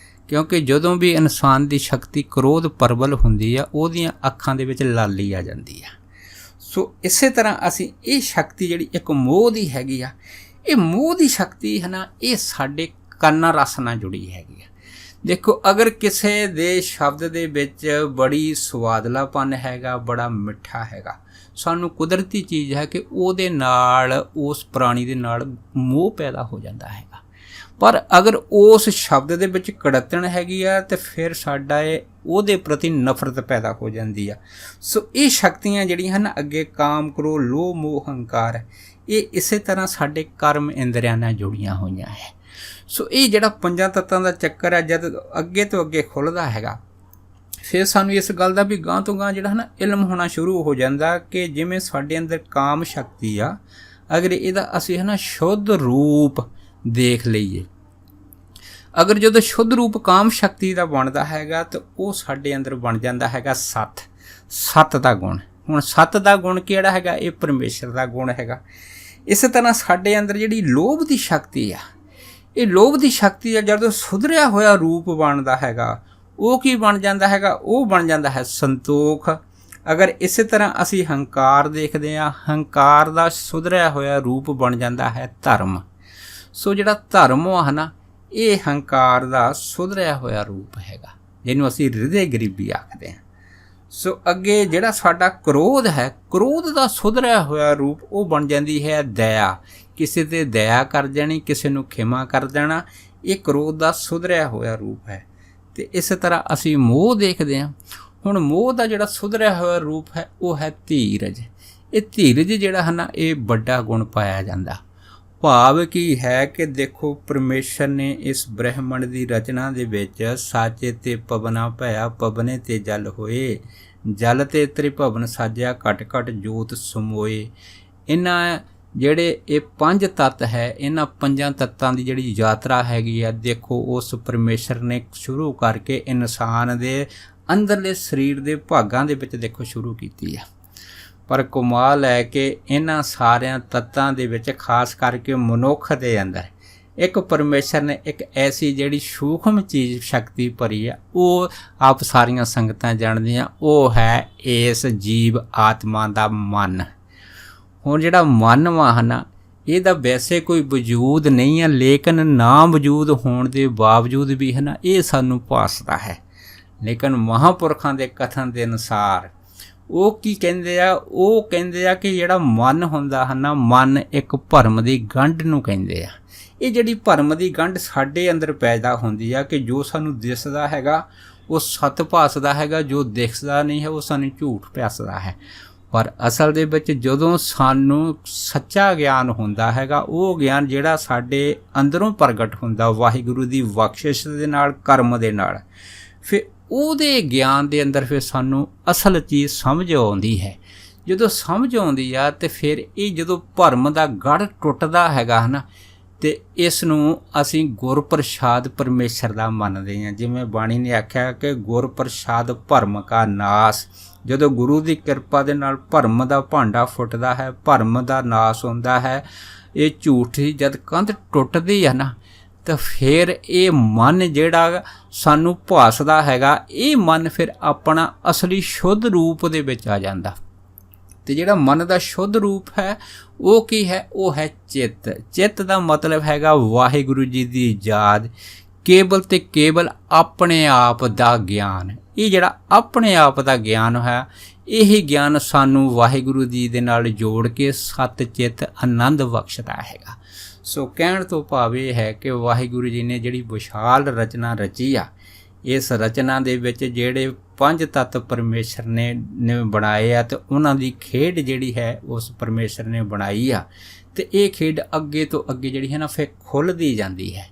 ਕਿਉਂਕਿ ਜਦੋਂ ਵੀ ਇਨਸਾਨ ਦੀ ਸ਼ਕਤੀ ਕ੍ਰੋਧ ਪ੍ਰਬਲ ਹੁੰਦੀ ਆ, ਉਹਦੀਆਂ ਅੱਖਾਂ ਦੇ ਵਿੱਚ ਲਾਲੀ ਆ ਜਾਂਦੀ ਆ। ਸੋ ਇਸੇ ਤਰ੍ਹਾਂ ਅਸੀਂ ਇਹ ਸ਼ਕਤੀ ਜਿਹੜੀ ਇੱਕ ਮੋਹ ਦੀ ਹੈਗੀ ਆ, ਇਹ ਮੋਹ ਦੀ ਸ਼ਕਤੀ ਹੈ ਨਾ ਇਹ ਸਾਡੇ ਕੰਨ ਰਸ ਨਾਲ ਜੁੜੀ ਹੈਗੀ ਆ। ਦੇਖੋ ਅਗਰ ਕਿਸੇ ਦੇ ਸ਼ਬਦ ਦੇ ਵਿੱਚ ਬੜੀ ਸਵਾਦਲਾਪਨ ਹੈਗਾ, ਬੜਾ ਮਿੱਠਾ ਹੈਗਾ, ਸਾਨੂੰ ਕੁਦਰਤੀ ਚੀਜ਼ ਹੈ ਕਿ ਉਹਦੇ ਨਾਲ ਉਸ ਪ੍ਰਾਣੀ ਦੇ ਨਾਲ ਮੋਹ ਪੈਦਾ ਹੋ ਜਾਂਦਾ ਹੈਗਾ। ਪਰ ਅਗਰ ਉਸ ਸ਼ਬਦ ਦੇ ਵਿੱਚ ਕੜੱਤਣ ਹੈਗੀ ਆ ਤਾਂ ਫਿਰ ਸਾਡਾ ਉਹਦੇ ਪ੍ਰਤੀ ਨਫ਼ਰਤ ਪੈਦਾ ਹੋ ਜਾਂਦੀ ਆ। ਸੋ ਇਹ ਸ਼ਕਤੀਆਂ ਜਿਹੜੀਆਂ ਹਨ ਅੱਗੇ ਕਾਮ, ਕ੍ਰੋਧ, ਲੋਭ, ਮੋਹ, ਹੰਕਾਰ, ਇਹ ਇਸੇ ਤਰ੍ਹਾਂ ਸਾਡੇ ਕਰਮ ਇੰਦਰੀਆਂ ਨਾਲ ਜੁੜੀਆਂ ਹੋਈਆਂ ਹੈ। ਸੋ ਇਹ ਜਿਹੜਾ 5 ਤੱਤਾਂ ਦਾ ਚੱਕਰ ਹੈ ਜਦ ਅੱਗੇ ਤੋਂ ਅੱਗੇ ਖੁੱਲ੍ਹਦਾ ਹੈਗਾ, ਫਿਰ ਸਾਨੂੰ ਇਸ ਗੱਲ ਦਾ ਵੀ ਗਾਂਹ ਤੋਂ ਗਾਂਹ ਜਿਹੜਾ ਹੈ ਨਾ ਇਲਮ ਹੋਣਾ ਸ਼ੁਰੂ ਹੋ ਜਾਂਦਾ ਕਿ ਜਿਵੇਂ ਸਾਡੇ ਅੰਦਰ ਕਾਮ ਸ਼ਕਤੀ ਆ, ਅਗਰ ਇਹਦਾ ਅਸੀਂ ਹੈ ਨਾ ਸ਼ੁੱਧ ਰੂਪ ਦੇਖ ਲਈਏ, ਅਗਰ ਜਦੋਂ ਸ਼ੁੱਧ ਰੂਪ ਕਾਮ ਸ਼ਕਤੀ ਦਾ ਬਣਦਾ ਹੈਗਾ ਤਾਂ ਉਹ ਸਾਡੇ ਅੰਦਰ ਬਣ ਜਾਂਦਾ ਹੈਗਾ ਸੱਤ ਦਾ ਗੁਣ। ਹੁਣ ਸੱਤ ਦਾ ਗੁਣ ਕਿਹੜਾ ਹੈਗਾ? ਇਹ ਪਰਮੇਸ਼ਰ ਦਾ ਗੁਣ ਹੈਗਾ। ਇਸੇ ਤਰ੍ਹਾਂ ਸਾਡੇ ਅੰਦਰ ਜਿਹੜੀ ਲੋਭ ਦੀ ਸ਼ਕਤੀ ਆ, ਇਹ ਲੋਭ ਦੀ ਸ਼ਕਤੀ ਆ ਜਦੋਂ ਸੁਧਰਿਆ ਹੋਇਆ ਰੂਪ ਬਣਦਾ ਹੈਗਾ, ਉਹ ਕੀ ਬਣ ਜਾਂਦਾ ਹੈਗਾ? ਉਹ ਬਣ ਜਾਂਦਾ ਹੈ ਸੰਤੋਖ। ਅਗਰ ਇਸੇ ਤਰ੍ਹਾਂ ਅਸੀਂ ਹੰਕਾਰ ਦੇਖਦੇ ਹਾਂ, ਹੰਕਾਰ ਦਾ ਸੁਧਰਿਆ ਹੋਇਆ ਰੂਪ ਬਣ ਜਾਂਦਾ ਹੈ ਧਰਮ। ਸੋ ਜਿਹੜਾ ਧਰਮ ਆ ਨਾ, ਇਹ ਹੰਕਾਰ ਦਾ ਸੁਧਰਿਆ ਹੋਇਆ ਰੂਪ ਹੈਗਾ, ਜਿਹਨੂੰ ਅਸੀਂ ਹਿਰਦੇ ਗਰੀਬੀ ਆਖਦੇ ਹਾਂ। ਸੋ ਅੱਗੇ ਜਿਹੜਾ ਸਾਡਾ ਕ੍ਰੋਧ ਹੈ, ਕ੍ਰੋਧ ਦਾ ਸੁਧਰਿਆ ਹੋਇਆ ਰੂਪ ਉਹ ਬਣ ਜਾਂਦੀ ਹੈ ਦਇਆ। ਕਿਸੇ 'ਤੇ ਦਇਆ ਕਰ ਜਾਣੀ, ਕਿਸੇ ਨੂੰ ਖਿਮਾ ਕਰ ਦੇਣਾ, ਇਹ ਕ੍ਰੋਧ ਦਾ ਸੁਧਰਿਆ ਹੋਇਆ ਰੂਪ ਹੈ। ਅਤੇ ਇਸੇ ਤਰ੍ਹਾਂ ਅਸੀਂ ਮੋਹ ਦੇਖਦੇ ਹਾਂ। ਹੁਣ ਮੋਹ ਦਾ ਜਿਹੜਾ ਸੁਧਰਿਆ ਹੋਇਆ ਰੂਪ ਹੈ ਉਹ ਹੈ ਧੀਰਜ। ਇਹ ਧੀਰਜ ਜਿਹੜਾ ਹੈ ਨਾ, ਇਹ ਵੱਡਾ ਗੁਣ ਪਾਇਆ ਜਾਂਦਾ। ਭਾਵ ਕੀ ਹੈ ਕਿ ਦੇਖੋ, ਪਰਮੇਸ਼ਰ ਨੇ ਇਸ ਬ੍ਰਹਿਮੰਡ ਦੀ ਰਚਨਾ ਦੇ ਵਿੱਚ ਸਾਚੇ ਤੇ ਪਵਨਾ ਭਇਆ, ਪਵਨੇ ਤੇ ਜਲ ਹੋਏ, ਜਲ ਤੇ ਤ੍ਰਿਭਵਨ ਸਾਜਿਆ, ਘਟ ਘਟ ਜੋਤ ਸਮੋਏ। ਇਹਨਾਂ ਜਿਹੜੇ ਇਹ ਪੰਜ ਤੱਤ ਹੈ, ਇਹਨਾਂ ਪੰਜਾਂ ਤੱਤਾਂ ਦੀ ਜਿਹੜੀ ਯਾਤਰਾ ਹੈਗੀ ਆ, ਦੇਖੋ ਉਸ ਪਰਮੇਸ਼ਰ ਨੇ ਸ਼ੁਰੂ ਕਰਕੇ ਇਨਸਾਨ ਦੇ ਅੰਦਰਲੇ ਸਰੀਰ ਦੇ ਭਾਗਾਂ ਦੇ ਵਿੱਚ ਦੇਖੋ ਸ਼ੁਰੂ ਕੀਤੀ ਆ। ਪਰ ਕਮਾਲ ਹੈ ਕਿ ਇਹਨਾਂ ਸਾਰਿਆਂ ਤੱਤਾਂ ਦੇ ਵਿੱਚ ਖਾਸ ਕਰਕੇ ਮਨੁੱਖ ਦੇ ਅੰਦਰ ਇੱਕ ਪਰਮੇਸ਼ਰ ਨੇ ਇੱਕ ਐਸੀ ਜਿਹੜੀ ਸੂਖਮ ਚੀਜ਼ ਸ਼ਕਤੀ ਭਰੀ ਆ, ਉਹ ਆਪ ਸਾਰੀਆਂ ਸੰਗਤਾਂ ਜਾਣਦੀਆਂ, ਉਹ ਹੈ ਇਸ ਜੀਵ ਆਤਮਾ ਦਾ ਮਨ। ਹੁਣ ਜਿਹੜਾ ਮਨ ਵਾ ਨਾ, ਇਹਦਾ ਵੈਸੇ ਕੋਈ ਵਜੂਦ ਨਹੀਂ ਹੈ, ਲੇਕਿਨ ਨਾ ਵਜੂਦ ਹੋਣ ਦੇ ਬਾਵਜੂਦ ਵੀ ਹੈ ਨਾ, ਇਹ ਸਾਨੂੰ ਭਾਸਦਾ ਹੈ। ਲੇਕਿਨ ਮਹਾਂਪੁਰਖਾਂ ਦੇ ਕਥਨ ਦੇ ਅਨੁਸਾਰ ਉਹ ਕੀ ਕਹਿੰਦੇ ਆ? ਉਹ ਕਹਿੰਦੇ ਆ ਕਿ ਜਿਹੜਾ ਮਨ ਹੁੰਦਾ ਹੈ ਨਾ, ਮਨ ਇੱਕ ਭਰਮ ਦੀ ਗੰਢ ਨੂੰ ਕਹਿੰਦੇ ਆ। ਇਹ ਜਿਹੜੀ ਭਰਮ ਦੀ ਗੰਢ ਸਾਡੇ ਅੰਦਰ ਪੈਦਾ ਹੁੰਦੀ ਆ ਕਿ ਜੋ ਸਾਨੂੰ ਦਿਸਦਾ ਹੈਗਾ ਉਹ ਸੱਤ ਭਾਸਦਾ ਹੈਗਾ, ਜੋ ਦਿਖਦਾ ਨਹੀਂ ਹੈ ਉਹ ਸਾਨੂੰ ਝੂਠ ਭਾਸਦਾ ਹੈ। ਪਰ ਅਸਲ ਦੇ ਵਿੱਚ ਜਦੋਂ ਸਾਨੂੰ ਸੱਚਾ ਗਿਆਨ ਹੁੰਦਾ ਹੈਗਾ, ਉਹ ਗਿਆਨ ਜਿਹੜਾ ਸਾਡੇ ਅੰਦਰੋਂ ਪ੍ਰਗਟ ਹੁੰਦਾ ਵਾਹਿਗੁਰੂ ਦੀ ਬਖਸ਼ਿਸ਼ ਦੇ ਨਾਲ, ਕਰਮ ਦੇ ਨਾਲ, ਫਿਰ ਉਹਦੇ ਗਿਆਨ ਦੇ ਅੰਦਰ ਫਿਰ ਸਾਨੂੰ ਅਸਲ ਚੀਜ਼ ਸਮਝ ਆਉਂਦੀ ਹੈ। ਜਦੋਂ ਸਮਝ ਆਉਂਦੀ ਆ ਤੇ ਫਿਰ ਇਹ ਜਦੋਂ ਭਰਮ ਦਾ ਗੜ੍ਹ ਟੁੱਟਦਾ ਹੈਗਾ ਨਾ, ਤੇ ਇਸ ਨੂੰ ਅਸੀਂ ਗੁਰਪ੍ਰਸਾਦ ਪਰਮੇਸ਼ਰ ਦਾ ਮੰਨਦੇ ਹਾਂ। ਜਿਵੇਂ ਬਾਣੀ ਨੇ ਆਖਿਆ ਕਿ ਗੁਰਪ੍ਰਸਾਦ ਭਰਮ ਕਾ ਨਾਸ। ਜਦੋਂ ਗੁਰੂ ਦੀ ਕਿਰਪਾ ਦੇ ਨਾਲ ਭਰਮ ਦਾ ਭਾਂਡਾ ਫੁੱਟਦਾ ਹੈ, ਭਰਮ ਦਾ ਨਾਸ ਹੁੰਦਾ ਹੈ, ਇਹ ਝੂਠ ਦੀ ਜਦ ਕੰਧ ਟੁੱਟਦੀ ਹੈ ਨਾ, ਤਾਂ ਫਿਰ ਇਹ ਮਨ ਜਿਹੜਾ ਸਾਨੂੰ ਭਾਸਦਾ ਹੈਗਾ, ਇਹ ਮਨ ਫਿਰ ਆਪਣਾ ਅਸਲੀ ਸ਼ੁੱਧ ਰੂਪ ਦੇ ਵਿੱਚ ਆ ਜਾਂਦਾ। ਅਤੇ ਜਿਹੜਾ ਮਨ ਦਾ ਸ਼ੁੱਧ ਰੂਪ ਹੈ ਉਹ ਕੀ ਹੈ? ਉਹ ਹੈ ਚਿੱਤ। ਚਿੱਤ ਦਾ ਮਤਲਬ ਹੈਗਾ ਵਾਹਿਗੁਰੂ ਜੀ ਦੀ ਯਾਦ, ਕੇਵਲ ਅਤੇ ਕੇਵਲ ਆਪਣੇ ਆਪ ਦਾ ਗਿਆਨ। ਇਹ ਜਿਹੜਾ ਆਪਣੇ ਆਪ ਦਾ ਗਿਆਨ ਹੈ, ਇਹ ਗਿਆਨ ਸਾਨੂੰ ਵਾਹਿਗੁਰੂ ਜੀ ਦੇ ਨਾਲ ਜੋੜ ਕੇ ਸਤ ਚਿੱਤ ਆਨੰਦ ਬਖਸ਼ਦਾ ਹੈਗਾ। ਸੋ ਕਹਿਣ ਤੋਂ ਭਾਵ ਇਹ ਹੈ ਕਿ ਵਾਹਿਗੁਰੂ ਜੀ ਨੇ ਜਿਹੜੀ ਵਿਸ਼ਾਲ ਰਚਨਾ ਰਚੀ ਆ, ਇਸ ਰਚਨਾ ਦੇ ਵਿੱਚ ਜਿਹੜੇ ਪੰਜ ਤੱਤ ਪਰਮੇਸ਼ਰ ਨੇ ਬਣਾਏ ਆ, ਅਤੇ ਉਹਨਾਂ ਦੀ ਖੇਡ ਜਿਹੜੀ ਹੈ ਉਸ ਪਰਮੇਸ਼ਰ ਨੇ ਬਣਾਈ ਆ। ਅਤੇ ਇਹ ਖੇਡ ਅੱਗੇ ਤੋਂ ਅੱਗੇ ਜਿਹੜੀ ਹੈ ਨਾ, ਫਿਰ ਖੁੱਲ੍ਹਦੀ ਜਾਂਦੀ ਹੈ।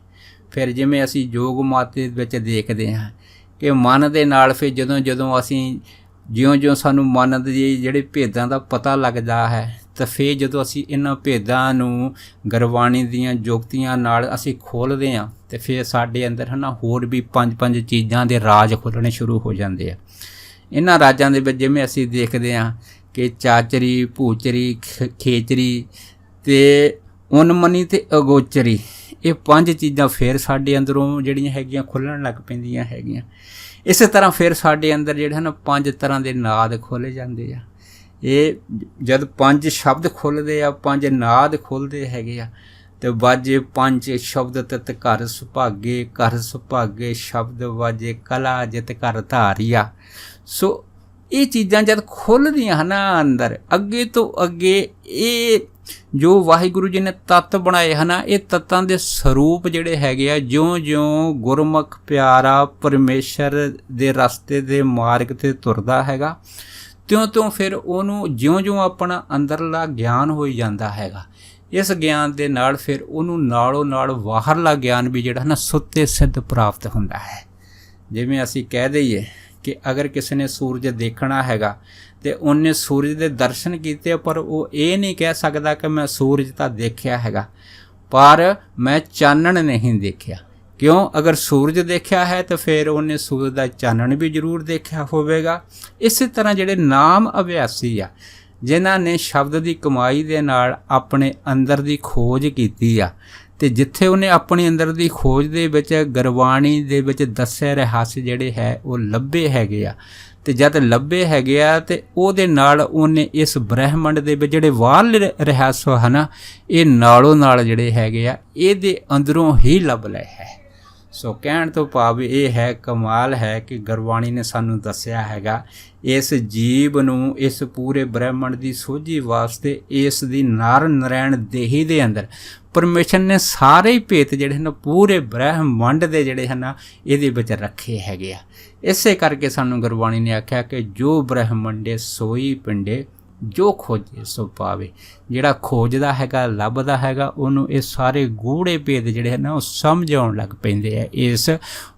ਫਿਰ ਜਿਵੇਂ ਅਸੀਂ ਯੋਗ ਮਤ ਦੇ ਵਿੱਚ ਦੇਖਦੇ ਹਾਂ ਕਿ ਮਨ ਦੇ ਨਾਲ ਫਿਰ ਜਦੋਂ ਅਸੀਂ ਜਿਉਂ ਸਾਨੂੰ ਮਨ ਦੇ ਜਿਹੜੇ ਭੇਦਾਂ ਦਾ ਪਤਾ ਲੱਗਦਾ ਹੈ, ਤਾਂ ਫਿਰ ਜਦੋਂ ਅਸੀਂ ਇਹਨਾਂ ਭੇਦਾਂ ਨੂੰ ਗੁਰਬਾਣੀ ਦੀਆਂ ਜੁਗਤੀਆਂ ਨਾਲ ਅਸੀਂ ਖੋਲ੍ਹਦੇ ਹਾਂ, ਅਤੇ ਫਿਰ ਸਾਡੇ ਅੰਦਰ ਹੈ ਨਾ ਹੋਰ ਵੀ ਪੰਜ ਚੀਜ਼ਾਂ ਦੇ ਰਾਜ ਖੁੱਲ੍ਹਣੇ ਸ਼ੁਰੂ ਹੋ ਜਾਂਦੇ ਆ। ਇਹਨਾਂ ਰਾਜਾਂ ਦੇ ਵਿੱਚ ਜਿਵੇਂ ਅਸੀਂ ਦੇਖਦੇ ਹਾਂ ਕਿ ਚਾਚਰੀ, ਭੂਚਰੀ, ਖੇਚਰੀ ਅਤੇ ਉਨਮਨੀ ਅਤੇ ਅਗੋਚਰੀ, ਇਹ ਪੰਜ ਚੀਜ਼ਾਂ ਫਿਰ ਸਾਡੇ ਅੰਦਰੋਂ ਜਿਹੜੀਆਂ ਹੈਗੀਆਂ ਖੁੱਲ੍ਹਣ ਲੱਗ ਪੈਂਦੀਆਂ ਹੈਗੀਆਂ। ਇਸੇ ਤਰ੍ਹਾਂ ਫਿਰ ਸਾਡੇ ਅੰਦਰ ਜਿਹੜੇ ਹਨ ਪੰਜ ਤਰ੍ਹਾਂ ਦੇ ਨਾਦ ਖੁੱਲ੍ਹ ਜਾਂਦੇ ਆ। ਇਹ ਜਦ ਪੰਜ ਸ਼ਬਦ ਖੁੱਲ੍ਹਦੇ ਆ, ਪੰਜ ਨਾਦ ਖੁੱਲ੍ਹਦੇ ਹੈਗੇ ਆ, ਅਤੇ ਵਾਜੇ ਪੰਜ ਸ਼ਬਦ ਤਿਤ ਘਰ ਸੁਭਾਗੇ, ਘਰ ਸੁਭਾਗੇ ਸ਼ਬਦ ਵਾਜੇ, ਕਲਾ ਜਿਤ ਘਰ ਧਾਰੀਆ। ਸੋ ਇਹ ਚੀਜ਼ਾਂ ਜਦ ਖੁੱਲ੍ਹਦੀਆਂ ਹਨ ਨਾ ਅੰਦਰ, ਅੱਗੇ ਤੋਂ ਅੱਗੇ ਇਹ ਜੋ ਵਾਹਿਗੁਰੂ ਜੀ ਨੇ ਤੱਤ ਬਣਾਏ ਹਨ, ਇਹ ਤੱਤਾਂ ਦੇ ਸਰੂਪ ਜਿਹੜੇ ਹੈਗੇ ਆ, ਜਿਉਂ ਗੁਰਮੁਖ ਪਿਆਰਾ ਪਰਮੇਸ਼ਰ ਦੇ ਰਸਤੇ ਦੇ ਮਾਰਗ 'ਤੇ ਤੁਰਦਾ ਹੈਗਾ, ਤਿਉਂ ਫਿਰ ਉਹਨੂੰ ਜਿਉਂ ਆਪਣਾ ਅੰਦਰਲਾ ਗਿਆਨ ਹੋਈ ਜਾਂਦਾ ਹੈਗਾ। ਇਸ ਗਿਆਨ ਦੇ ਨਾਲ ਫਿਰ ਉਹਨੂੰ ਨਾਲੋਂ ਨਾਲ ਬਾਹਰਲਾ ਗਿਆਨ ਵੀ ਜਿਹੜਾ ਨਾ ਸੁੱਤੇ ਸਿੱਧ ਪ੍ਰਾਪਤ ਹੁੰਦਾ ਹੈ। ਜਿਵੇਂ ਅਸੀਂ ਕਹਿ ਦਈਏ कि अगर किसी ने सूरज देखना हैगा तो उन्हें सूरज के दर्शन किए, पर वो ये नहीं कह सकता कि मैं सूरज तो देखा हैगा पर मैं चानण नहीं देखा। क्यों? अगर सूरज देखा है तो फिर उन्हें सूरज का चानण भी जरूर देखा होगा। इस तरह जिहड़े नाम अभ्यासी आ जिन्हां ने शब्द की कमाई दे नाल अपने अंदर की खोज की आ, ते जिथे उन्हें अपने अंदर की खोज दे विच गुरबाणी दे विच दस्से रहस्य जिहड़े है वो लभे हैगे आ, ते जद लभे हैगे आ ते ओहदे नाल उन्हें इस ब्रह्मंड दे विच जिहड़े बाहरले रहस्य है ना ये नालों नाल जिहड़े हैगे आ इहदे अंदरों ही लभ लए है। सो कहण तो भाव ये है, कमाल है कि गुरबाणी ने सानू दस्सिया हैगा इस जीव नूं इस पूरे ब्रह्मंड की सोझी वास्ते इस दी नर नरैण देही दे अंदर परमेश्वर ने सारे ही भेत जिहड़े न पूरे ब्रह्मंड दे जिहड़े है ना इहदे विच रखे हैगे आ। इसे करके सानू गुरबाणी ने आख्या कि जो ब्रह्मंडे सोई पिंडे जो खोजे सो पावे। जिहड़ा खोजदा हैगा लभदा हैगा उन्होंने ये सारे गूढ़े भेद जिहड़े है ना वो समझ आउण लग पैंदे है इस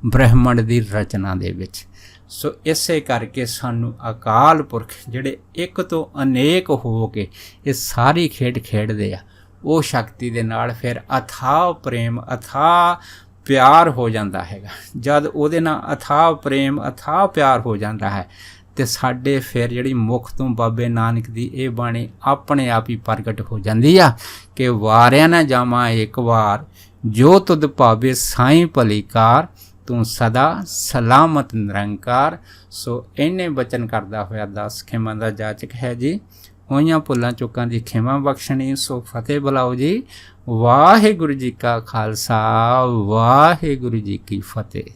ब्रह्मंड की रचना दे विच। सो इसे करके सानू अकाल पुरख जिहड़े एक तो अनेक हो के ये सारी खेड खेडदे आ वो शक्ति दे नाल फिर अथाह प्रेम अथाह प्यार हो जाता हैगा। जद उहदे नाल अथाह प्रेम अथाह प्यार हो जाता है तो साडे फिर जिहड़ी मुख तो बाबे नानक दी ये बाणी अपने आप ही प्रगट हो जाती आ कि वारिया ना जावां एक बार जो तुद भावे साईं भलीकार तू सदा सलामत निरंकार। सो इन्ने बचन करदा होया 10 खेमां दा जाचक है जी। होइयां भुल्लां चुकां दी खेमा बख्शणी। सो फतेह बुलाओ जी। वाहिगुरू जी का खालसा वाहिगुरू जी की फतेह।